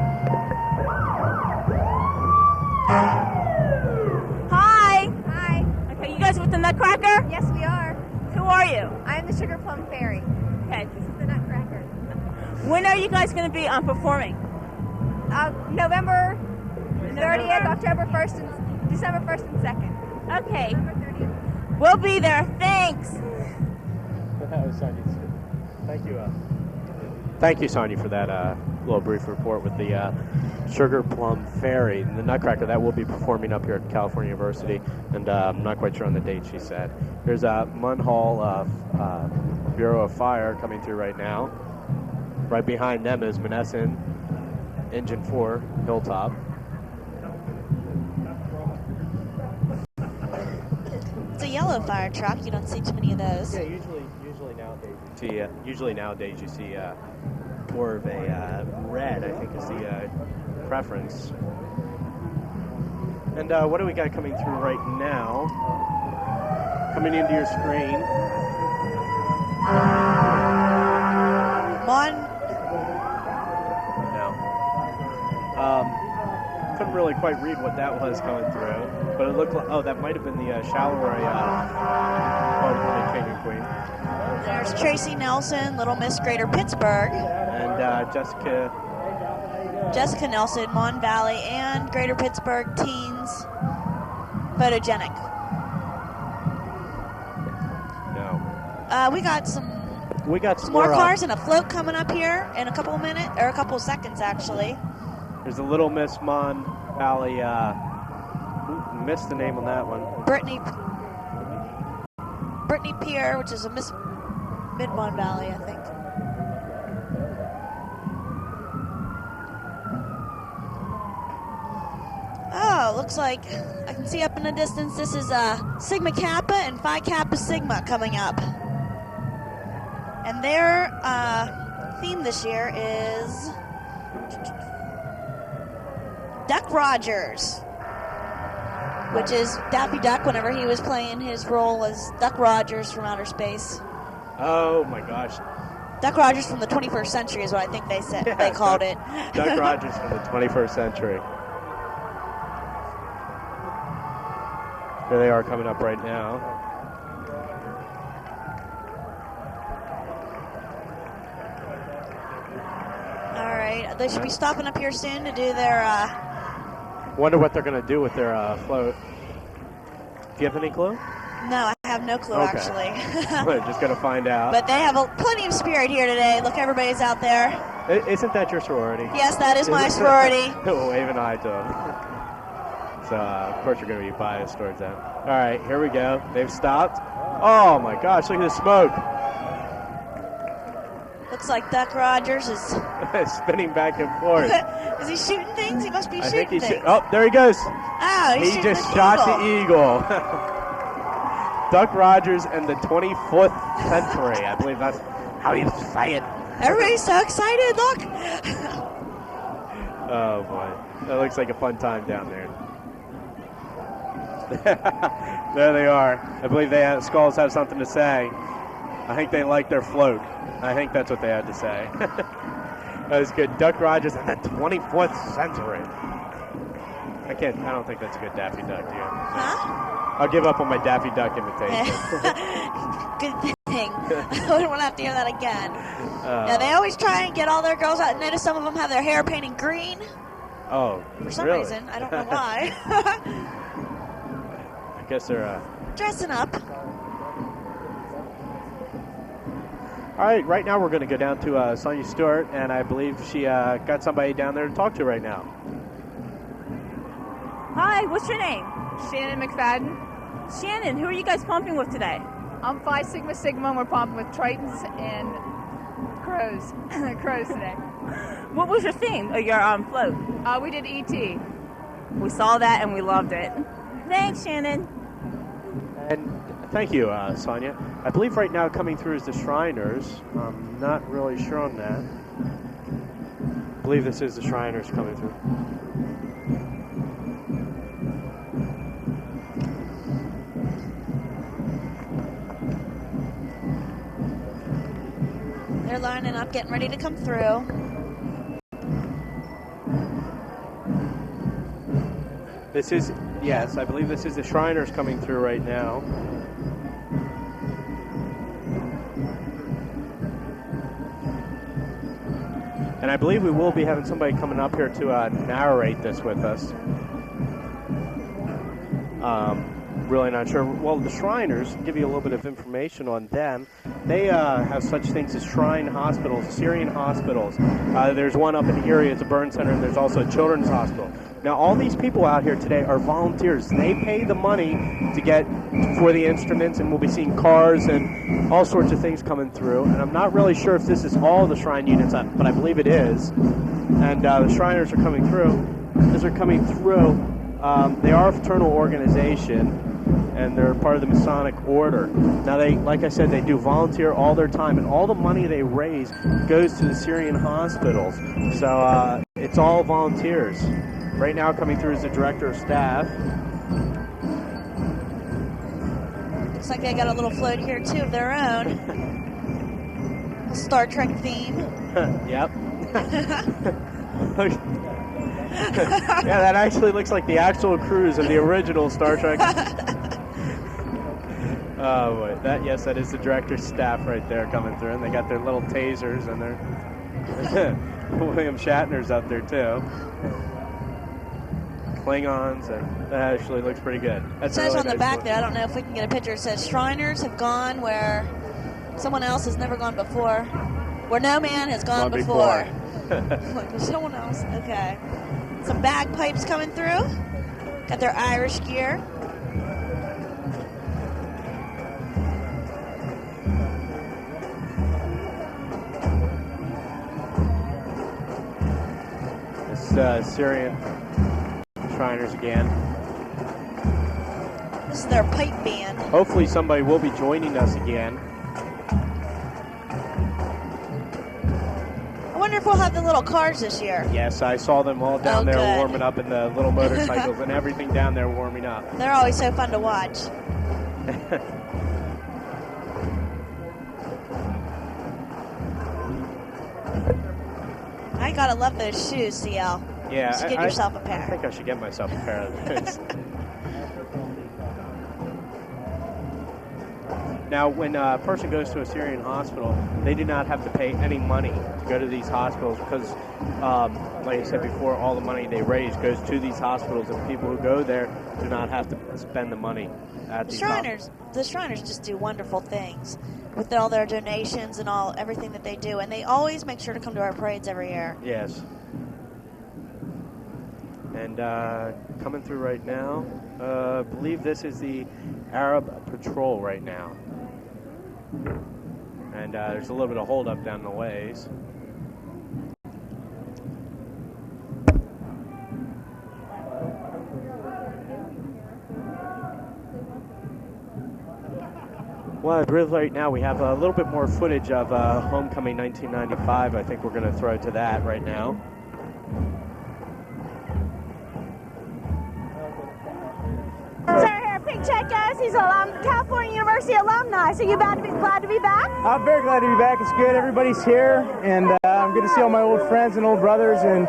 With the Nutcracker? Yes, we are. Who are you? I'm the Sugar Plum Fairy. Okay. This is the Nutcracker. When are you guys going to be performing? November 30th, October 1st, and December 1st and 2nd. Okay. November 30th. We'll be there. Thanks. Thank you. Thank you, Sonia, for that little brief report with the Sugar Plum Fairy and the Nutcracker. That will be performing up here at California University, and I'm not quite sure on the date she said. There's Munn Hall Bureau of Fire coming through right now. Right behind them is Menneson Engine 4 Hilltop. It's a yellow fire truck. You don't see too many of those. Yeah, usually nowadays you see more of a red, I think, is the preference. And what do we got coming through right now? Coming into your screen. Couldn't really quite read what that was coming through, but it looked like, that might have been the Charleroi King and Queen. There's Tracy Nelson, Little Miss Greater Pittsburgh. And Jessica Jessica Nelson, Mon Valley, and Greater Pittsburgh teens photogenic. No. We got some more cars and a float coming up here in a couple of minutes, or a couple of seconds actually. There's a little Miss Mon Valley. Missed the name on that one. Brittany Pier, which is a Miss Midmon Valley, I think. Oh, looks like I can see up in the distance. This is Sigma Kappa and Phi Kappa Sigma coming up. And their theme this year is Duck Rogers, which is Daffy Duck whenever he was playing his role as Duck Rogers from outer space. Oh my gosh. Duck Rogers from the 21st century is what I think they said. Yeah, they called it. Duck Rogers from the 21st century. There they are coming up right now. All right, they should be stopping up here soon to do their. Wonder what they're going to do with their float. Do you have any clue? No, I have no clue actually. We're just going to find out. But they have plenty of spirit here today. Look, everybody's out there. Isn't that your sorority? Yes, that is my sorority. Wave and I to them. So, of course, you're going to be biased towards them. All right, here we go. They've stopped. Oh, my gosh, look at the smoke. Looks like Duck Rogers is spinning back and forth. Is he shooting things? He must be shooting things. Oh, there he goes. Oh, he just shot the eagle. Duck Rogers and the 24th century. I believe that's how you say it. Everybody's so excited. Look. Oh, boy. That looks like a fun time down there. There they are. I believe Skulls have something to say. I think they like their float. I think that's what they had to say. That was good. Duck Rogers and the 24th century. I don't think that's a good Daffy Duck, do you? Huh? I'll give up on my Daffy Duck imitation. Good thing. I wouldn't want to have to hear that again. Yeah, they always try and get all their girls out. Notice some of them have their hair painted green. Oh, for some really? reason. I don't know why. I guess they're dressing up. All right, right now we're going to go down to Sonia Stewart, and I believe she got somebody down there to talk to right now. Hi, what's your name? Shannon McFadden. Shannon, who are you guys pumping with today? I'm Phi Sigma Sigma, and we're pumping with Tritons and crows. Crows today. What was your theme, or your float? We did E.T. We saw that and we loved it. Thanks, Shannon. And thank you, Sonia. I believe right now coming through is the Shriners. I'm not really sure on that. I believe this is the Shriners coming through. They're lining up, getting ready to come through. This is, yes, I believe this is the Shriners coming through right now. And I believe we will be having somebody coming up here to narrate this with us. Really not sure. Well, the Shriners, to give you a little bit of information on them, they have such things as shrine hospitals, Syrian hospitals. There's one up in Erie, it's a burn center, and there's also a children's hospital. Now, all these people out here today are volunteers. They pay the money to get for the instruments, and we'll be seeing cars and all sorts of things coming through. And I'm not really sure if this is all the Shrine units, but I believe it is. And the Shriners are coming through. As they're coming through, they are a fraternal organization, and they're part of the Masonic Order. Now, they, like I said, they do volunteer all their time, and all the money they raise goes to the Syrian hospitals. So it's all volunteers. Right now coming through is the Director of Staff. Looks like they got a little float here, too, of their own. A Star Trek theme. Yep. Yeah, that actually looks like the actual crews of the original Star Trek. Oh, boy. That is the Director's Staff right there coming through, and they got their little tasers and their... William Shatner's up there too. Klingons, and that actually looks pretty good. It says on the back there, I don't know if we can get a picture, it says Shriners have gone where someone else has never gone before. Where no man has gone before. Look, someone else. Okay. Some bagpipes coming through. Got their Irish gear. It's Syrian Shriners again. This is their pipe band. Hopefully somebody will be joining us again. I wonder if we'll have the little cars this year. Yes, I saw them all down there good. warming up in the little motorcycles and everything down there warming up. They're always so fun to watch. I gotta love those shoes, CL. Yeah, you should get yourself a pair. I think I should get myself a pair of those. Now, when a person goes to a Syrian hospital, they do not have to pay any money to go to these hospitals because, like I said before, all the money they raise goes to these hospitals, and people who go there do not have to spend the money at these hospitals. The Shriners just do wonderful things with all their donations and everything that they do, and they always make sure to come to our parades every year. Yes. And coming through right now, I believe this is the Arab Patrol right now. And there's a little bit of holdup down the ways. Well, I believe right now we have a little bit more footage of Homecoming 1995. I think we're going to throw to that right now. Sir, here, Pink Check us. He's a California University alumni. So you glad to be back? I'm very glad to be back. It's good. Everybody's here, and I'm good to see all my old friends and old brothers and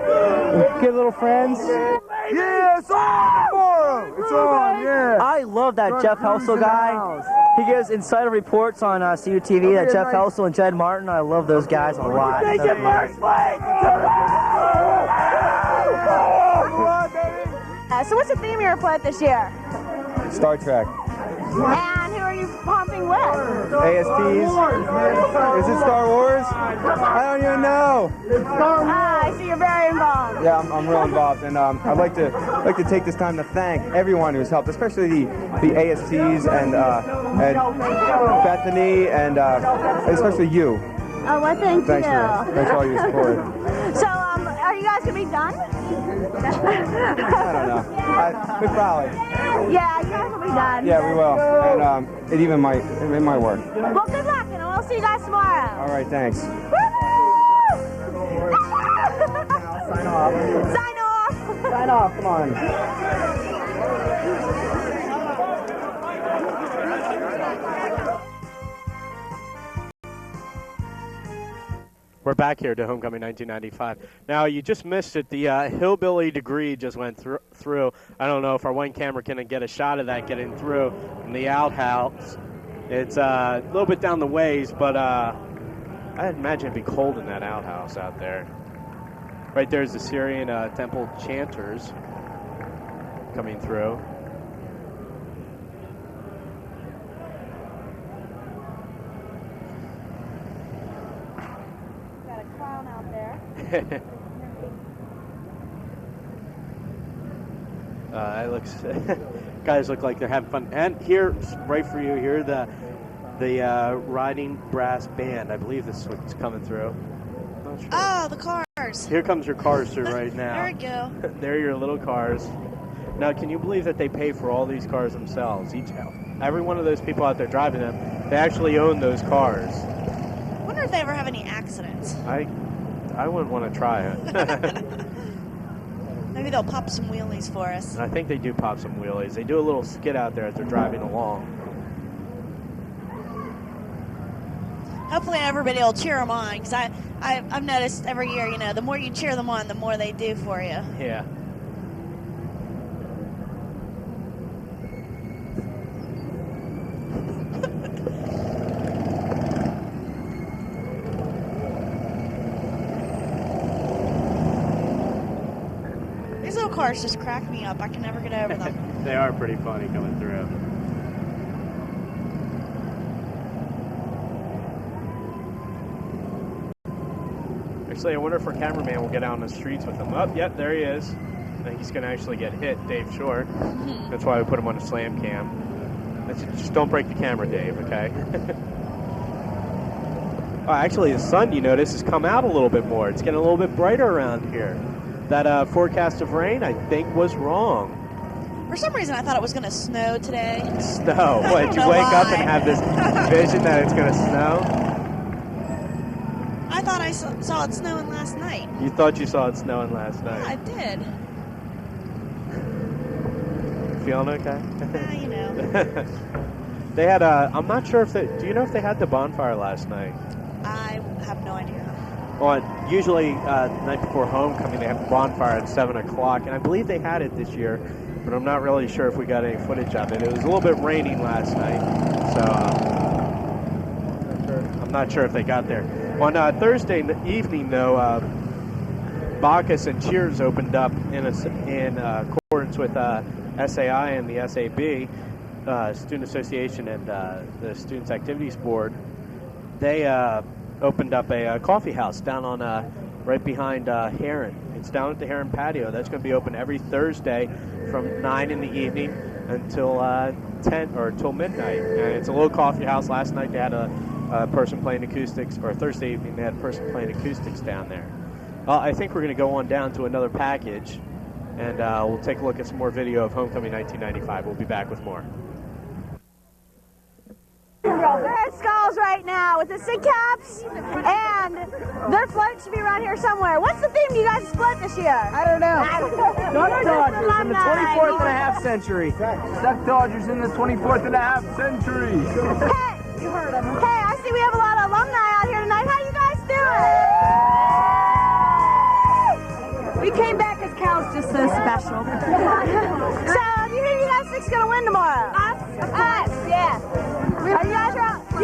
good little friends. Yeah, it's on tomorrow. It's on, yeah. I love that Jeff Helsel guy. He gives insider reports on CUTV, that Jeff Helsel and Jed Martin. I love those guys a lot. Make it first place! So what's the theme you're playing this year? Star Trek. And who are you pumping with? ASPs. Is it Star Wars? I don't even know. I see you're very involved. Yeah, I'm real involved, and I'd like to take this time to thank everyone who's helped, especially the ASTs and Bethany and especially you. Oh, well, thank you. Thanks for all your support. So, are you guys gonna be done? I don't know. We probably. Yeah, you guys will be done. Yeah, we will, and it might work. Well, good luck, and we'll see you guys tomorrow. All right, thanks. Sign off. Sign off. Sign off. Come on. We're back here to Homecoming 1995. Now, you just missed it. The Hillbilly degree just went through. I don't know if our one camera can get a shot of that getting through in the outhouse. It's a little bit down the ways, but I imagine it'd be cold in that outhouse out there. Right there's the Syrian temple chanters coming through. It looks, guys look like they're having fun. And here, right for you, here the riding brass band. I believe this is what's coming through. Not sure. Oh, the cars. Here comes your cars through right now. There we go. There are your little cars. Now, can you believe that they pay for all these cars themselves? Every one of those people out there driving them, they actually own those cars. I wonder if they ever have any accidents. I wouldn't want to try it. Maybe they'll pop some wheelies for us. I think they do pop some wheelies. They do a little skid out there as they're driving along. Hopefully everybody will cheer them on, because I've noticed every year, the more you cheer them on, the more they do for you. Yeah. cars just crack me up. I can never get over them. They are pretty funny coming through. Actually, I wonder if our cameraman will get out on the streets with them. Oh, yep, there he is. I think he's going to actually get hit, Dave Shore. That's why we put him on a slam cam. Just don't break the camera, Dave, okay? Oh, actually, the sun, you notice, has come out a little bit more. It's getting a little bit brighter around here. That forecast of rain, I think, was wrong. For some reason, I thought it was going to snow today. Snow? What, did you wake up and have this vision that it's going to snow? I thought I saw it snowing last night. You thought you saw it snowing last night? Yeah, I did. Feeling okay? You know. They had I'm not sure if they, do you know if they had the bonfire last night? I have no idea. Well, usually the night before homecoming they have a bonfire at 7 o'clock, and I believe they had it this year, but I'm not really sure if we got any footage of it. It was a little bit raining last night, so I'm not sure if they got there. On Thursday evening, though, Bacchus and Cheers opened up in accordance with SAI and the SAB, Student Association and the Students Activities Board. They opened up a coffee house down on right behind Heron. It's down at the Heron patio. That's going to be open every Thursday from 9 in the evening until 10 or till midnight. And it's a little coffee house. Last night they had a person playing acoustics, or Thursday evening they had a person playing acoustics down there. I think we're going to go on down to another package, and we'll take a look at some more video of Homecoming 1995. We'll be back with more. They're at Skulls right now with the Sig Caps, and their float should be around here somewhere. What's the theme you guys float this year? I don't know. Duck Dodgers in the 24th and a half century. Duck Dodgers in the 24th and a half century. Hey, you heard of them. Hey, I see we have a lot of alumni out here tonight. How you guys doing? We came back as cows just so special. So, do you think you guys think's gonna win tomorrow? Us? Yeah. You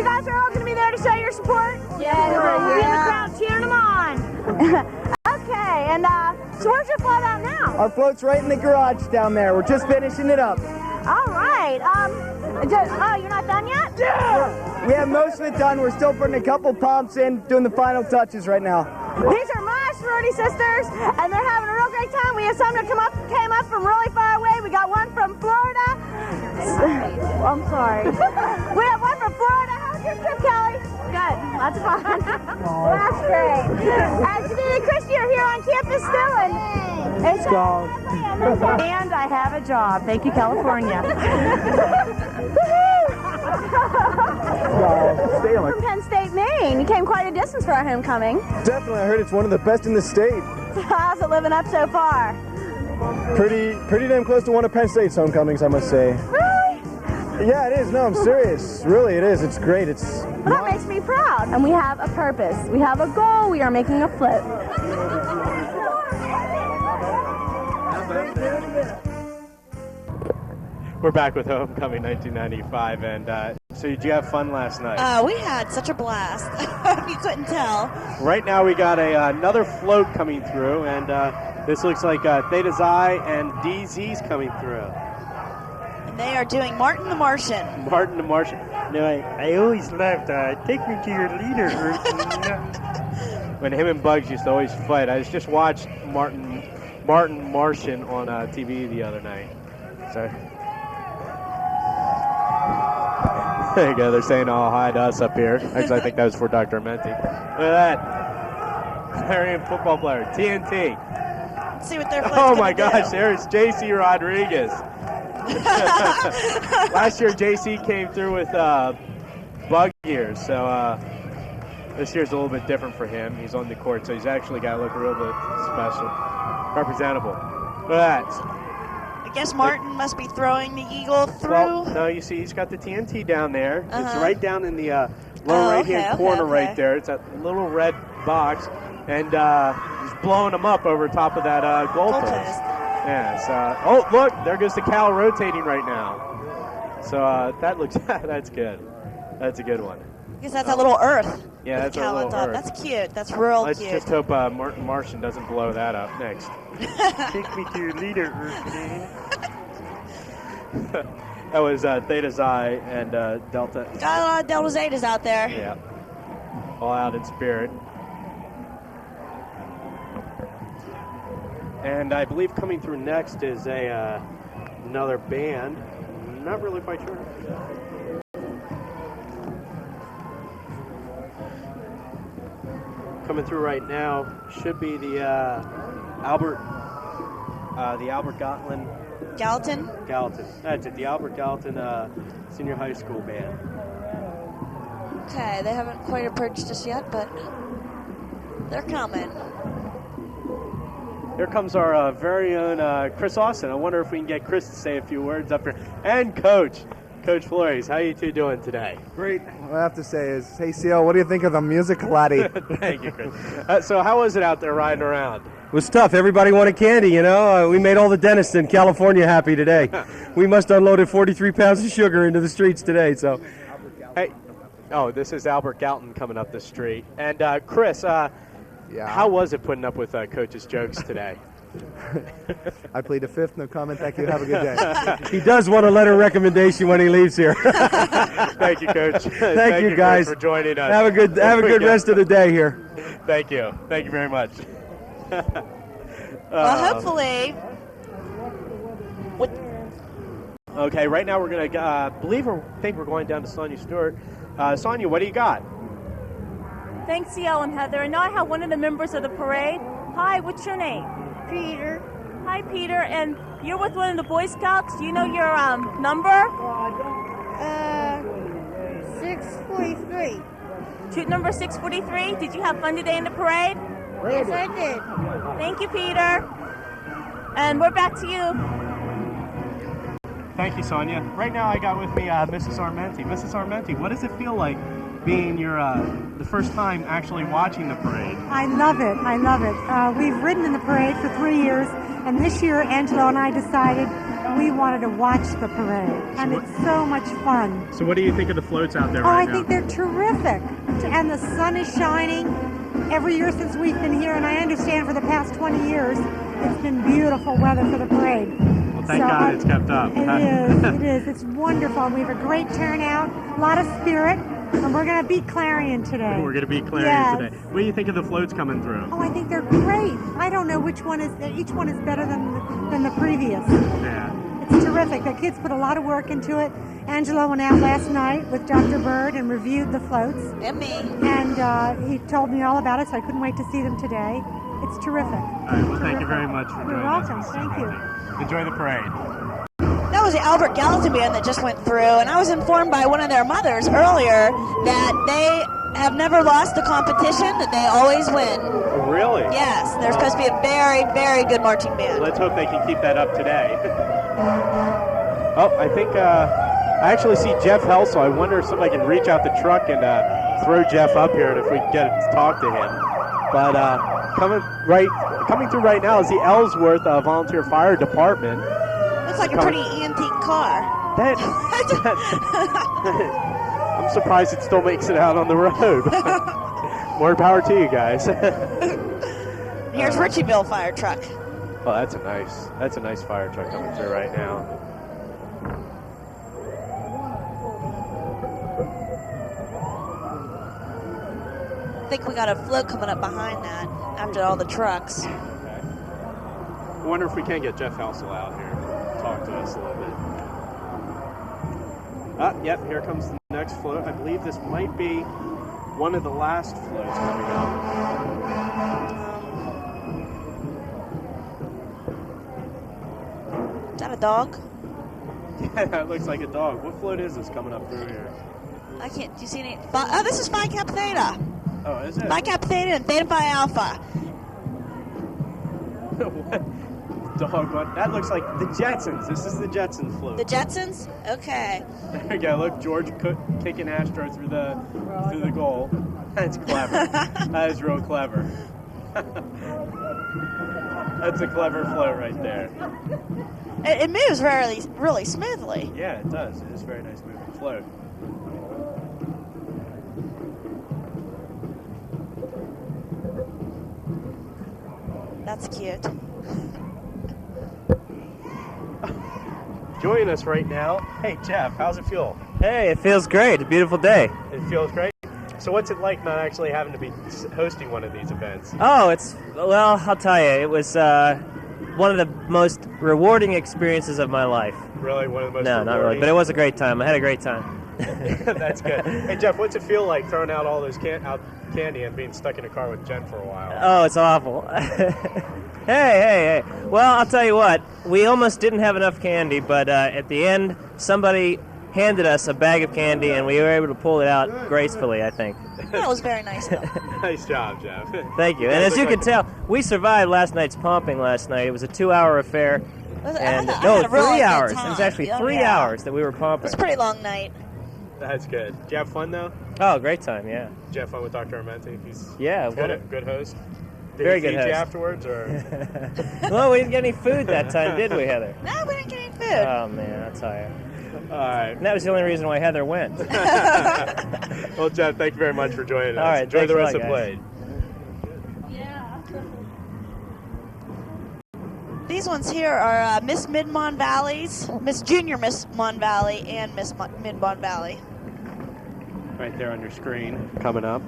guys are all going to be there to show your support? Yeah. We're in the crowd cheering them on. Okay, and so where's your float out now? Our float's right in the garage down there. We're just finishing it up. All right. Oh, you're not done yet? Yeah. We have most of it done. We're still putting a couple pumps in, doing the final touches right now. These are my sorority sisters, and they're having a real great time. We have some that came up from really far away. We got one from Florida. I'm sorry. We have one from Florida. How was your trip, Kelly? Good. Lots of fun. Well, that's great. Janine and Christy are here on campus still, and it's and I have a job. Thank you, California. From Penn State, Maine. You came quite a distance for our homecoming. Definitely. I heard it's one of the best in the state. How's it living up so far? Pretty damn close to one of Penn State's homecomings, I must say. Really? Yeah, it is. No, I'm serious. Really, it is. It's great. Well, that makes me proud. And we have a purpose. We have a goal. We are making a float. We're back with Homecoming 1995, and so did you have fun last night? We had such a blast. You couldn't tell. Right now we got another float coming through, and this looks like Theta Xi and DZ's coming through. And they are doing Martin the Martian. Martin the Martian. No, I always loved, take me to your leader routine. When him and Bugs used to always fight. I just watched Martin Martian on TV the other night. So there you go. They're saying all hi to us up here. Actually, I think that was for Dr. Menti. Look at that. American football player, TNT. Let's see what they're Oh my gosh, there's JC Rodriguez. Last year, JC came through with bug ears, so this year's a little bit different for him. He's on the court, so he's actually got to look a little bit special. Representable. Look at that. I guess Martin must be throwing the eagle through. Well, no, you see, he's got the TNT down there. It's right down in the lower right-hand corner right there. It's that little red box, and he's blowing them up over top of that goalpost. Yes. Oh, look, there goes the cow rotating right now. So that looks, that's good. That's a good one. I guess that's a little Earth. Yeah, that's a little Earth. That's cute. That's real cute. Let's just hope Martin Martian doesn't blow that up next. Take me to your leader, Earthling. That was Theta Xi and Delta. Got a lot of Delta Zetas out there. Yeah. All out in spirit. And I believe coming through next is another band. Not really quite sure. Coming through right now should be the Albert Gallatin. Gallatin? Gallatin. That's it. The Albert Gallatin Senior High School band. Okay, they haven't quite approached us yet, but they're coming. Here comes our very own Chris Austin. I wonder if we can get Chris to say a few words up here. And Coach Flores, how you two doing today? Great. What I have to say is, hey, CL, what do you think of the music, laddie? Thank you, Chris. So how was it out there riding around? It was tough. Everybody wanted candy, you know. We made all the dentists in California happy today. We must have unloaded 43 pounds of sugar into the streets today. So, hey, this is Albert Gallatin coming up the street. And Chris, how was it putting up with Coach's jokes today? I plead the fifth. No comment. Thank you. Have a good day. He does want a letter of recommendation when he leaves here. Thank you, Coach. Thank you, guys, for joining us. Have a good rest of the day here. Thank you. Thank you very much. Well, hopefully. Okay, right now we're going to think we're going down to Sonia Stewart. Sonia, what do you got? Thanks, CL and Heather. And now I have one of the members of the parade. Hi, what's your name? Peter. Hi, Peter. And you're with one of the Boy Scouts. Do you know your number? 643. Troop number 643. Did you have fun today in the parade? Yes, I did. Thank you, Peter. And we're back to you. Thank you, Sonia. Right now I got with me Mrs. Armenti. Mrs. Armenti, what does it feel like being the first time actually watching the parade? I love it. I love it. We've ridden in the parade for 3 years, and this year Angelo and I decided we wanted to watch the parade, and it's so much fun. So what do you think of the floats out there right now? I think they're terrific, and the sun is shining every year since we've been here, and I understand for the past 20 years it's been beautiful weather for the parade. Well, thank God it's kept up. It is. It's wonderful. We have a great turnout, a lot of spirit, and we're going to beat Clarion today. We're going to beat Clarion today. What do you think of the floats coming through? Oh, I think they're great. I don't know which one is. Each one is better than the previous. Yeah. It's terrific. The kids put a lot of work into it. Angelo went out last night with Dr. Bird and reviewed the floats. And me. And he told me all about it, so I couldn't wait to see them today. It's terrific. All right. Well, thank you very much for joining us. You're welcome. Thank you. Enjoy the parade. That was the Albert Gallatin band that just went through, and I was informed by one of their mothers earlier that they have never lost the competition, that they always win. Oh, really? Yes, they're supposed to be a very, very good marching band. Let's hope they can keep that up today. I think I actually see Jeff Helsel. I wonder if somebody can reach out the truck and throw Jeff up here, and if we can get to talk to him. But coming through right now is the Ellsworth Volunteer Fire Department. Looks like a pretty antique car. I'm surprised it still makes it out on the road. More power to you guys. Here's Ritchieville fire truck. Oh, that's a nice fire truck coming through right now. I think we got a float coming up behind that after all the trucks. Okay. I wonder if we can get Jeff Helsel out here. Talk to us a little bit. Yep, here comes the next float. I believe this might be one of the last floats coming up. Is that a dog? Yeah, that looks like a dog. What float is this coming up through here? I can't, do you see any? Oh, this is Phi Kappa Theta. Oh, is it? Phi Kappa Theta and Theta Phi Alpha. What? Dog one. That looks like the Jetsons. This is the Jetsons float. The Jetsons? Okay. There we go. Look, George kicking Astro through the goal. That's clever. That is real clever. That's a clever float right there. It moves really smoothly. Yeah, it does. It is a very nice moving float. That's cute. joining us right now. Hey, Jeff, how's it feel? Hey, it feels great. A beautiful day. It feels great. So what's it like not actually having to be hosting one of these events? Oh, well, I'll tell you, it was one of the most rewarding experiences of my life. Really? One of the most No, not really, but it was a great time. I had a great time. That's good. Hey, Jeff, what's it feel like throwing out all those candy and being stuck in a car with Jen for a while? Oh, it's awful. Hey. Well, I'll tell you what. We almost didn't have enough candy, but at the end, somebody handed us a bag of candy, and we were able to pull it out gracefully, I think. That was very nice, though. Nice job, Jeff. Thank you. And as you can tell, we survived last night's pumping last night. It was a 2-hour affair. I had 3 hours. time. It was actually 3 hours that we were pumping. It was a pretty long night. That's good. Did you have fun, though? Oh, great time, yeah. Did you have fun with Dr. Armenti? He's good host. Did Very he good feed host. you afterwards, or? Well, we didn't get any food that time, did we, Heather? No, we didn't get any food. Oh, man, I'll tell you. All right. And that was the only reason why Heather went. Well, Jeff, thank you very much for joining us. All right, Enjoy the thanks rest a of lot, the play. These ones here are Miss Midmon Valleys, Miss Junior Midmon Valley, and Miss Midbond Valley. Right there on your screen, coming up.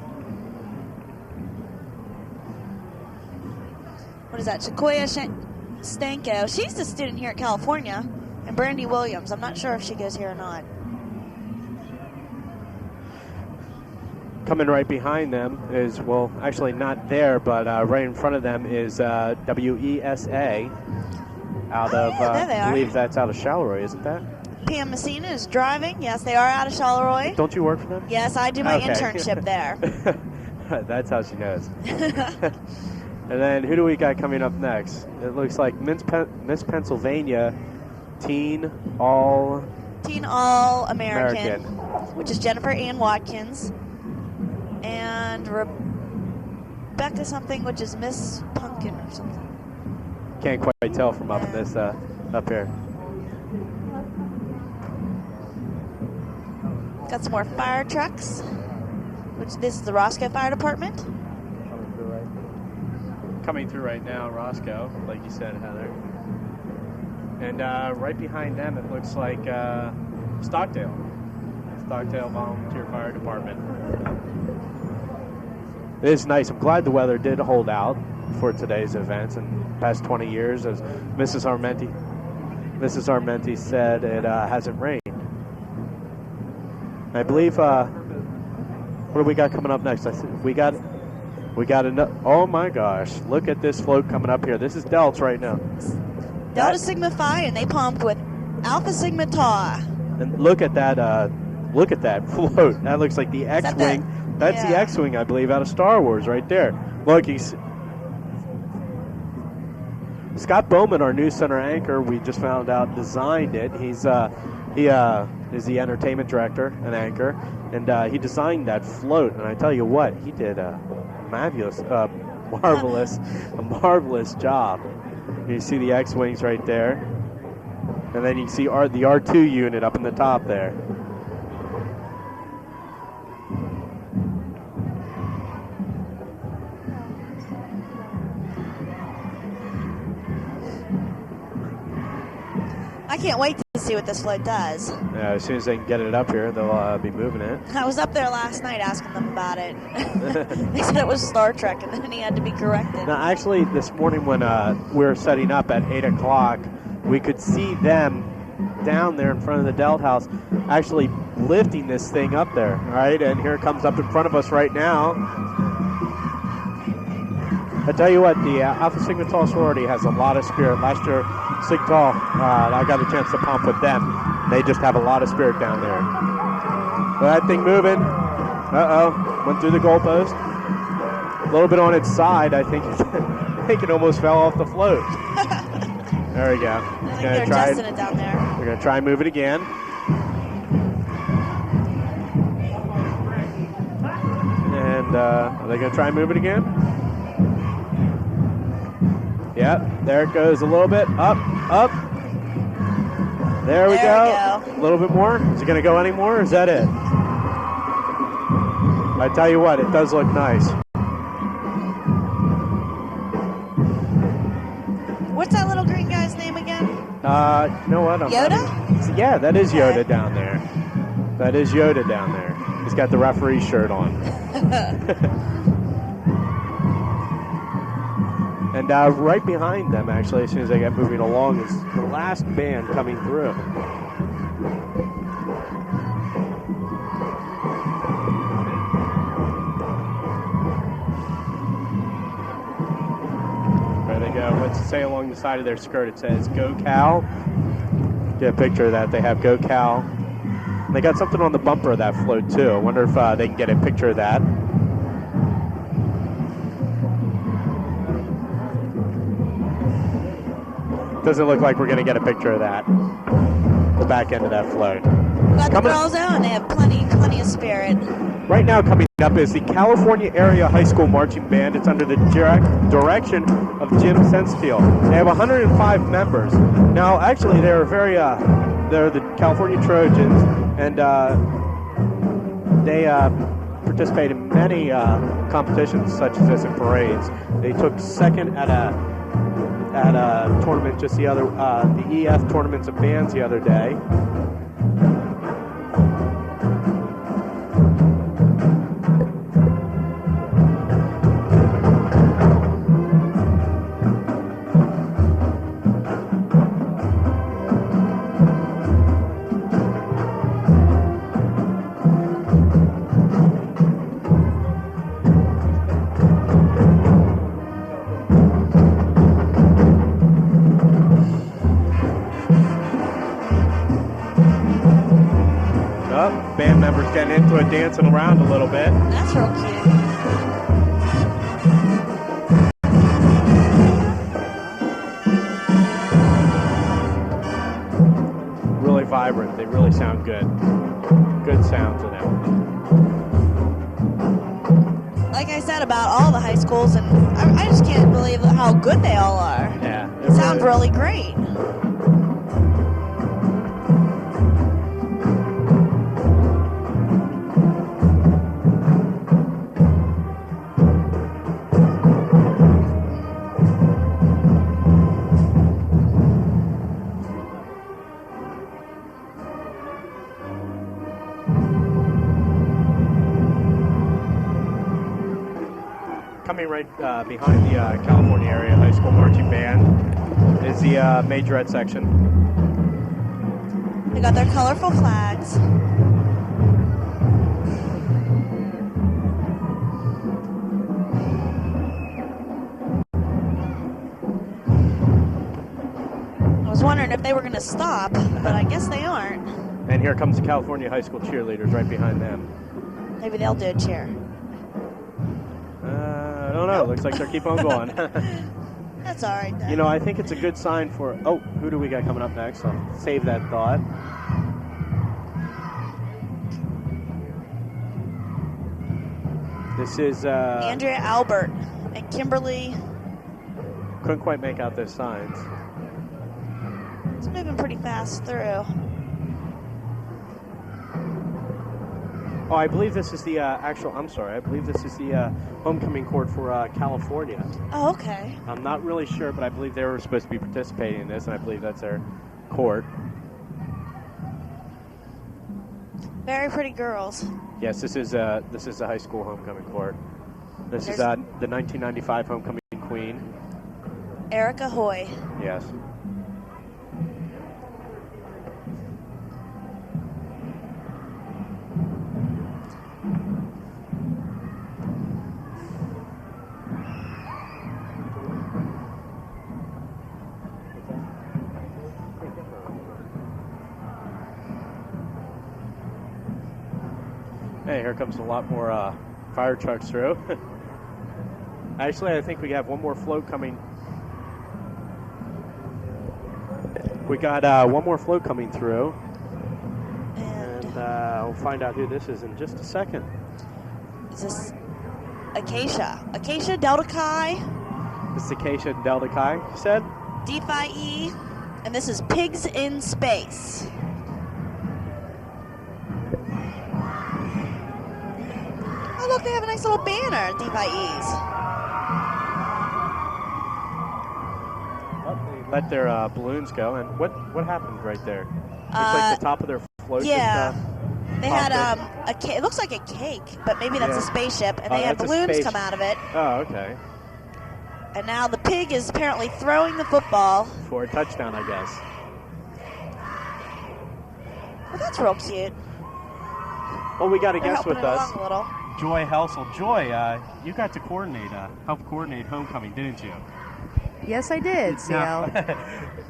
What is that? Sequoia Stanko. She's a student here at California. And Brandy Williams. I'm not sure if she goes here or not. Coming right behind them is, well, actually not there, but right in front of them is WESA out of, there they I are. believe that's out of Charleroi, isn't that? Pam Messina is driving. Yes, they are out of Charleroi. Don't you work for them? Yes, I do my Okay. internship there. That's how she knows. And then who do we got coming up next? It looks like Miss Pennsylvania Teen All-American, which is Jennifer Ann Watkins. And Rebecca something, which is Miss Pumpkin or something. Can't quite tell from up this up here. Got some more fire trucks, which this is the Roscoe Fire Department. Coming through right now, Roscoe, like you said, Heather. And right behind them, it looks like Stockdale Volunteer Fire Department. It is nice. I'm glad the weather did hold out for today's events. In the past 20 years, as Mrs. Armenti said, it hasn't rained. I believe, what do we got coming up next? We got enough. Oh my gosh! Look at this float coming up here. This is Delta right now. Delta Sigma Phi, and they pumped with Alpha Sigma Tau. And look at that float. That looks like the X-wing. That's the X-wing, I believe, out of Star Wars right there. Look, Scott Bowman, our news center anchor, we just found out designed it. He is the entertainment director and anchor, and he designed that float. And I tell you what, he did a marvelous job. You see the X-wings right there, and then you see the R2 unit up in the top there. I can't wait to see what this float does. Yeah, as soon as they can get it up here, they'll be moving it. I was up there last night asking them about it. They said it was Star Trek, and then he had to be corrected. Now, actually, this morning when we were setting up at 8 o'clock, we could see them down there in front of the Delt House actually lifting this thing up there, right? And here it comes up in front of us right now. I tell you what, the Alpha Sigma Tau sorority has a lot of spirit. Last year, Sig Tau, I got a chance to pump with them. They just have a lot of spirit down there. Well, that thing moving. Went through the goalpost. A little bit on its side, I think. I think it almost fell off the float. There we go. I think they're adjusting it down there. We're going to try and move it again. And are they going to try and move it again? Yep, there it goes a little bit. Up. There we go. A little bit more. Is it going to go any more, or is that it? I tell you what, it does look nice. What's that little green guy's name again? You know what? Yoda? Yeah, that is Yoda down there. That is Yoda down there. He's got the referee shirt on. And right behind them, actually, as soon as they get moving along, is the last band coming through. There they go. What's it say along the side of their skirt? It says, "Go Cal." Get a picture of that. They have "Go Cal." They got something on the bumper of that float, too. I wonder if they can get a picture of that. Doesn't look like we're going to get a picture of that. The back end of that float. Got the girls out, and they have plenty of spirit. Right now coming up is the California Area High School Marching Band. It's under the direction of Jim Senstiel. They have 105 members. Now, actually, they're the California Trojans, and they participate in many competitions such as this and parades. They took second at a tournament just the EF tournaments of bands the other day. Band members getting into it, dancing around a little bit. That's real cute. Really vibrant. They really sound good. Good sound to them. Like I said about all the high schools, and I just can't believe how good they all are. Yeah. It sounds really great. Coming right behind the California Area High School Marching Band is the majorette section. They got their colorful flags. I was wondering if they were going to stop, but I guess they aren't. And here comes the California High School cheerleaders right behind them. Maybe they'll do a cheer. I don't know. Looks like they'll keep on going. That's all right, then. You know, I think it's a good sign for... Oh, who do we got coming up next? I'll save that thought. This is... Andrea Albert and Kimberly. Couldn't quite make out those signs. It's moving pretty fast through. Oh, I believe this is the I'm sorry. I believe this is the homecoming court for California. Oh, okay. I'm not really sure, but I believe they were supposed to be participating in this, and I believe that's their court. Very pretty girls. Yes, this is the high school homecoming court. This is the 1995 homecoming queen. Erica Hoy. Yes. Hey, here comes a lot more fire trucks through. Actually, I think we have one more float coming. We got one more float coming through. And we'll find out who this is in just a second. Is this Acacia? Acacia Delta Chi? This is Acacia Delta Chi, you said? D Phi E. And this is Pigs in Space. Oh, look, they have a nice little banner, D-Phi-E's. Let their balloons go, and what happened right there? like the top of their float. Yeah. They had popped it looks like a cake, but maybe that's Yeah. a spaceship, and Oh, they had that's a balloons space- come out of it. Oh, okay. And now the pig is apparently throwing the football. For a touchdown, I guess. Well, that's real cute. Well, we got a They're guest helping with it us. along a little. Joy Helsel. Joy, you got to help coordinate homecoming, didn't you? Yes, I did, Now, CL.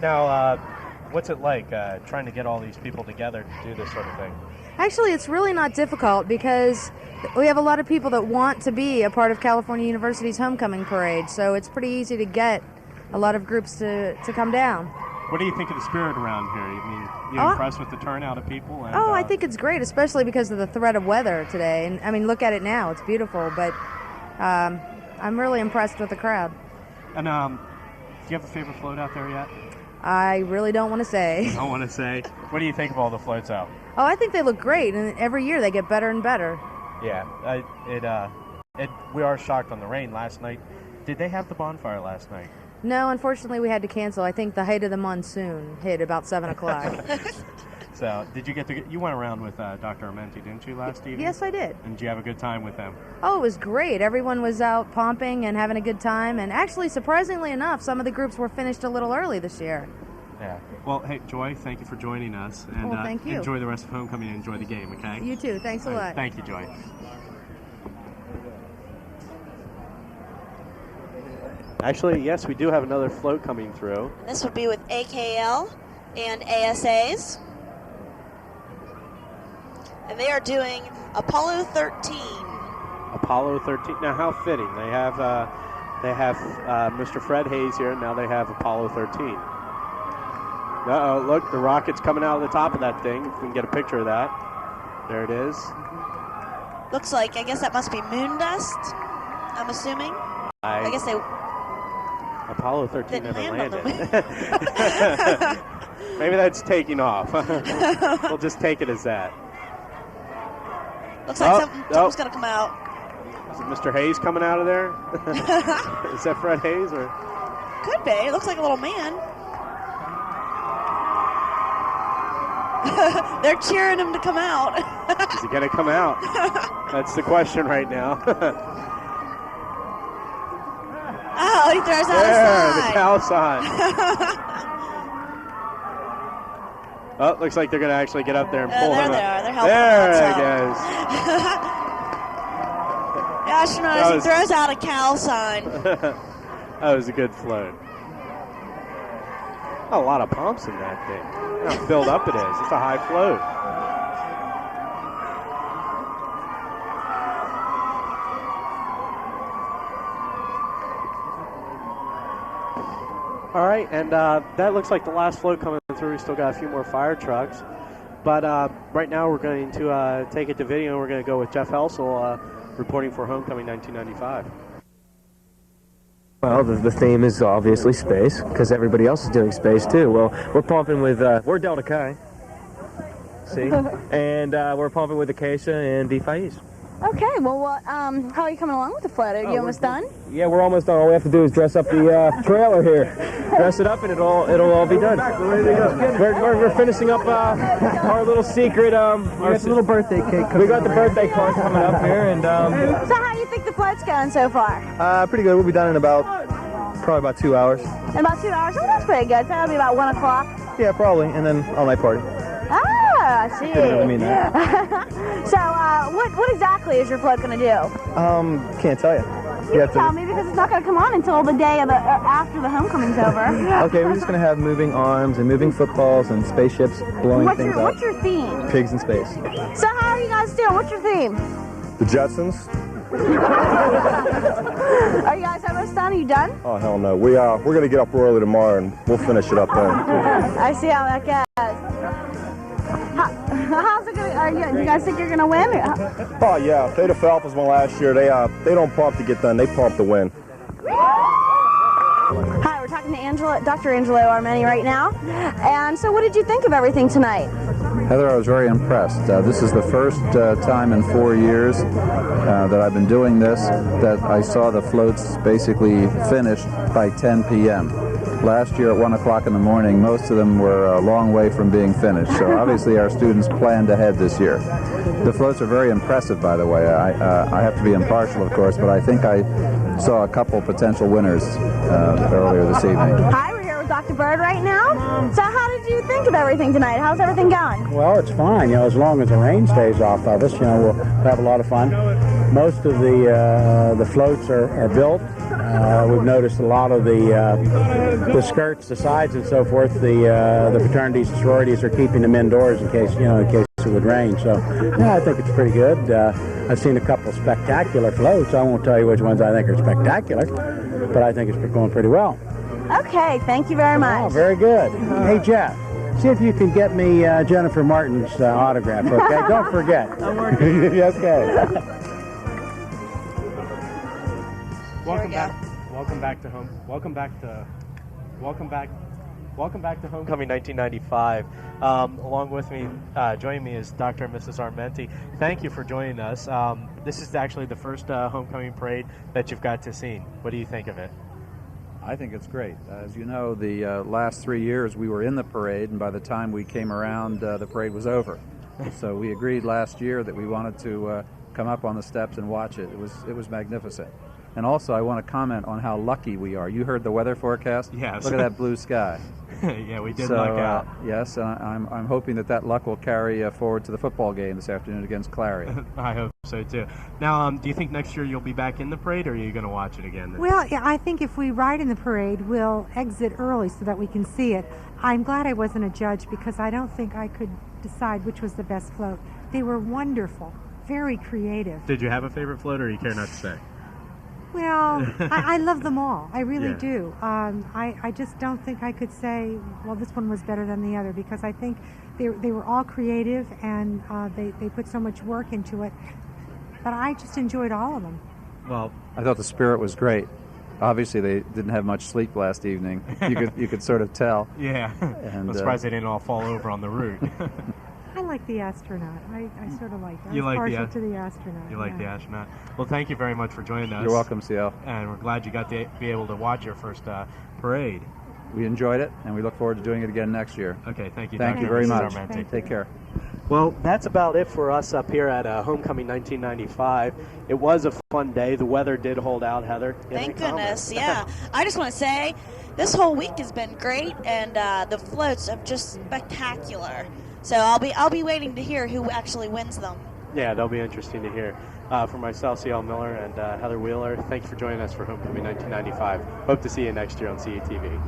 now what's it like trying to get all these people together to do this sort of thing? Actually, it's really not difficult because we have a lot of people that want to be a part of California University's homecoming parade, so it's pretty easy to get a lot of groups to come down. What do you think of the spirit around here? I mean, you Oh, impressed with the turnout of people? And, I think it's great, especially because of the threat of weather today. And I mean, look at it now; it's beautiful. But I'm really impressed with the crowd. And do you have a favorite float out there yet? I really don't want to say. I want to say. What do you think of all the floats out? Oh, I think they look great, and every year they get better and better. Yeah, we are shocked on the rain last night. Did they have the bonfire last night? No, unfortunately, we had to cancel. I think the height of the monsoon hit about 7 o'clock. So, did you you went around with Dr. Armenti, didn't you, last evening? Yes, I did. And did you have a good time with them? Oh, it was great. Everyone was out pumping and having a good time. And actually, surprisingly enough, some of the groups were finished a little early this year. Yeah. Well, hey, Joy, thank you for joining us. And Well, thank you. Enjoy the rest of homecoming and enjoy the game, okay? You too. Thanks a All right, lot. Thank you, Joy. Actually, yes, we do have another float coming through. This would be with AKL and ASAs. And they are doing Apollo 13. Apollo 13. Now, how fitting. They have Mr. Fred Hayes here, and now they have Apollo 13. Uh-oh, look, the rocket's coming out of the top of that thing. If we can get a picture of that. There it is. Looks like, I guess that must be moon dust, I'm assuming. I guess they... Apollo 13 Didn't never land on landed. the Maybe that's taking off. We'll just take it as that. Looks like something's going to come out. Is it Mr. Hayes coming out of there? Is that Fred Hayes? Or? Could be. It looks like a little man. They're cheering him to come out. Is he going to come out? That's the question right now. Oh, he throws out a the sign. cow sign. Oh, looks like they're going to actually get up there and pull him there they up. are. They're helping there him it out. goes. The astronaut, as he throws out a cow sign. That was a good float. Oh, a lot of pumps in that thing. Look how filled up it is. It's a high float. All right, and that looks like the last float coming through. We still got a few more fire trucks. But right now we're going to take it to video. We're going to go with Jeff Helsel reporting for Homecoming 1995. Well, the theme is obviously space, because everybody else is doing space too. Well, we're pumping with, we're Delta Chi, see? And we're pumping with Acacia and D5Es. Okay, well, how are you coming along with the float? Are you almost done? Yeah, we're almost done. All we have to do is dress up the trailer here. Dress it up and it'll all be done. We're finishing up our little secret, our little birthday cake. We got the birthday card coming up here, and So how do you think the float's going so far? Pretty good. We'll be done in probably about 2 hours. In about 2 hours? Oh, that's pretty good. So that'll be about 1 o'clock. Yeah, probably, and then all-night party. Ah, I see. Didn't really mean that. So, what exactly is your float going to do? Can't tell you. You can tell me because it's not going to come on until the day of after the homecoming's over. Okay, we're just going to have moving arms and moving footballs and spaceships blowing things up. What's your theme? Pigs in space. So how are you guys doing? What's your theme? The Jetsons. Are you guys almost done? Are you done? Oh, hell no. We're going to get up early tomorrow and we'll finish it up then. I see how that goes. How's it going? Do you guys think you're going to win? Oh, yeah. Theta Falcons won last year. They don't pump to get done. They pump to win. Hi, we're talking to Dr. Angelo Armeni right now. And so what did you think of everything tonight? Heather, I was very impressed. This is the first time in 4 years that I've been doing this that I saw the floats basically finished by 10 p.m. last year at 1 o'clock in the morning. Most of them were a long way from being finished. So obviously our students planned ahead this year. The floats are very impressive, by the way. I have to be impartial, of course, but I think I saw a couple potential winners earlier this evening. Hi, we're here with Dr. Bird right now. So how did you think of everything tonight? How's everything going? Well, it's fine. As long as the rain stays off of us, we'll have a lot of fun. Most of the floats are built. We've noticed a lot of the skirts, the sides, and so forth. The fraternities and sororities are keeping them indoors in case it would rain. So, I think it's pretty good. I've seen a couple spectacular floats. I won't tell you which ones I think are spectacular, but I think it's going pretty well. Okay, thank you very much. Oh, very good. Hey, Jeff, see if you can get me Jennifer Martin's autograph, okay? Don't forget. Okay. Welcome back to Homecoming 1995. Along with me, joining me is Dr. and Mrs. Armenti. Thank you for joining us. This is actually the first homecoming parade that you've got to see. What do you think of it? I think it's great. As you know, the last 3 years we were in the parade, and by the time we came around, the parade was over. So we agreed last year that we wanted to come up on the steps and watch it. It was magnificent. And also, I want to comment on how lucky we are. You heard the weather forecast? Yes. Look at that blue sky. Yeah, we did luck out. Yes, and I'm hoping that luck will carry forward to the football game this afternoon against Clary. I hope so, too. Now, do you think next year you'll be back in the parade, or are you going to watch it again? Well, yeah, I think if we ride in the parade, we'll exit early so that we can see it. I'm glad I wasn't a judge because I don't think I could decide which was the best float. They were wonderful, very creative. Did you have a favorite float, or you care not to say? Well, I love them all. I really do. I just don't think I could say, well, this one was better than the other, because I think they were all creative and they put so much work into it. But I just enjoyed all of them. Well, I thought the spirit was great. Obviously, they didn't have much sleep last evening. You could sort of tell. Yeah. And I'm surprised they didn't all fall over on the route. I like the astronaut. I sort of like that. You like partial to the astronaut. You like the astronaut. Well, thank you very much for joining us. You're welcome, CL. And we're glad you got to be able to watch your first parade. We enjoyed it, and we look forward to doing it again next year. Okay, thank you. Thank you very much. Take care. Well, that's about it for us up here at Homecoming 1995. It was a fun day. The weather did hold out, Heather. Thank goodness, yeah. I just want to say, this whole week has been great, and the floats are just spectacular. So I'll be waiting to hear who actually wins them. Yeah, that'll be interesting to hear. For myself, C.L. Miller, and Heather Wheeler, thank you for joining us for Homecoming 1995. Hope to see you next year on CETV.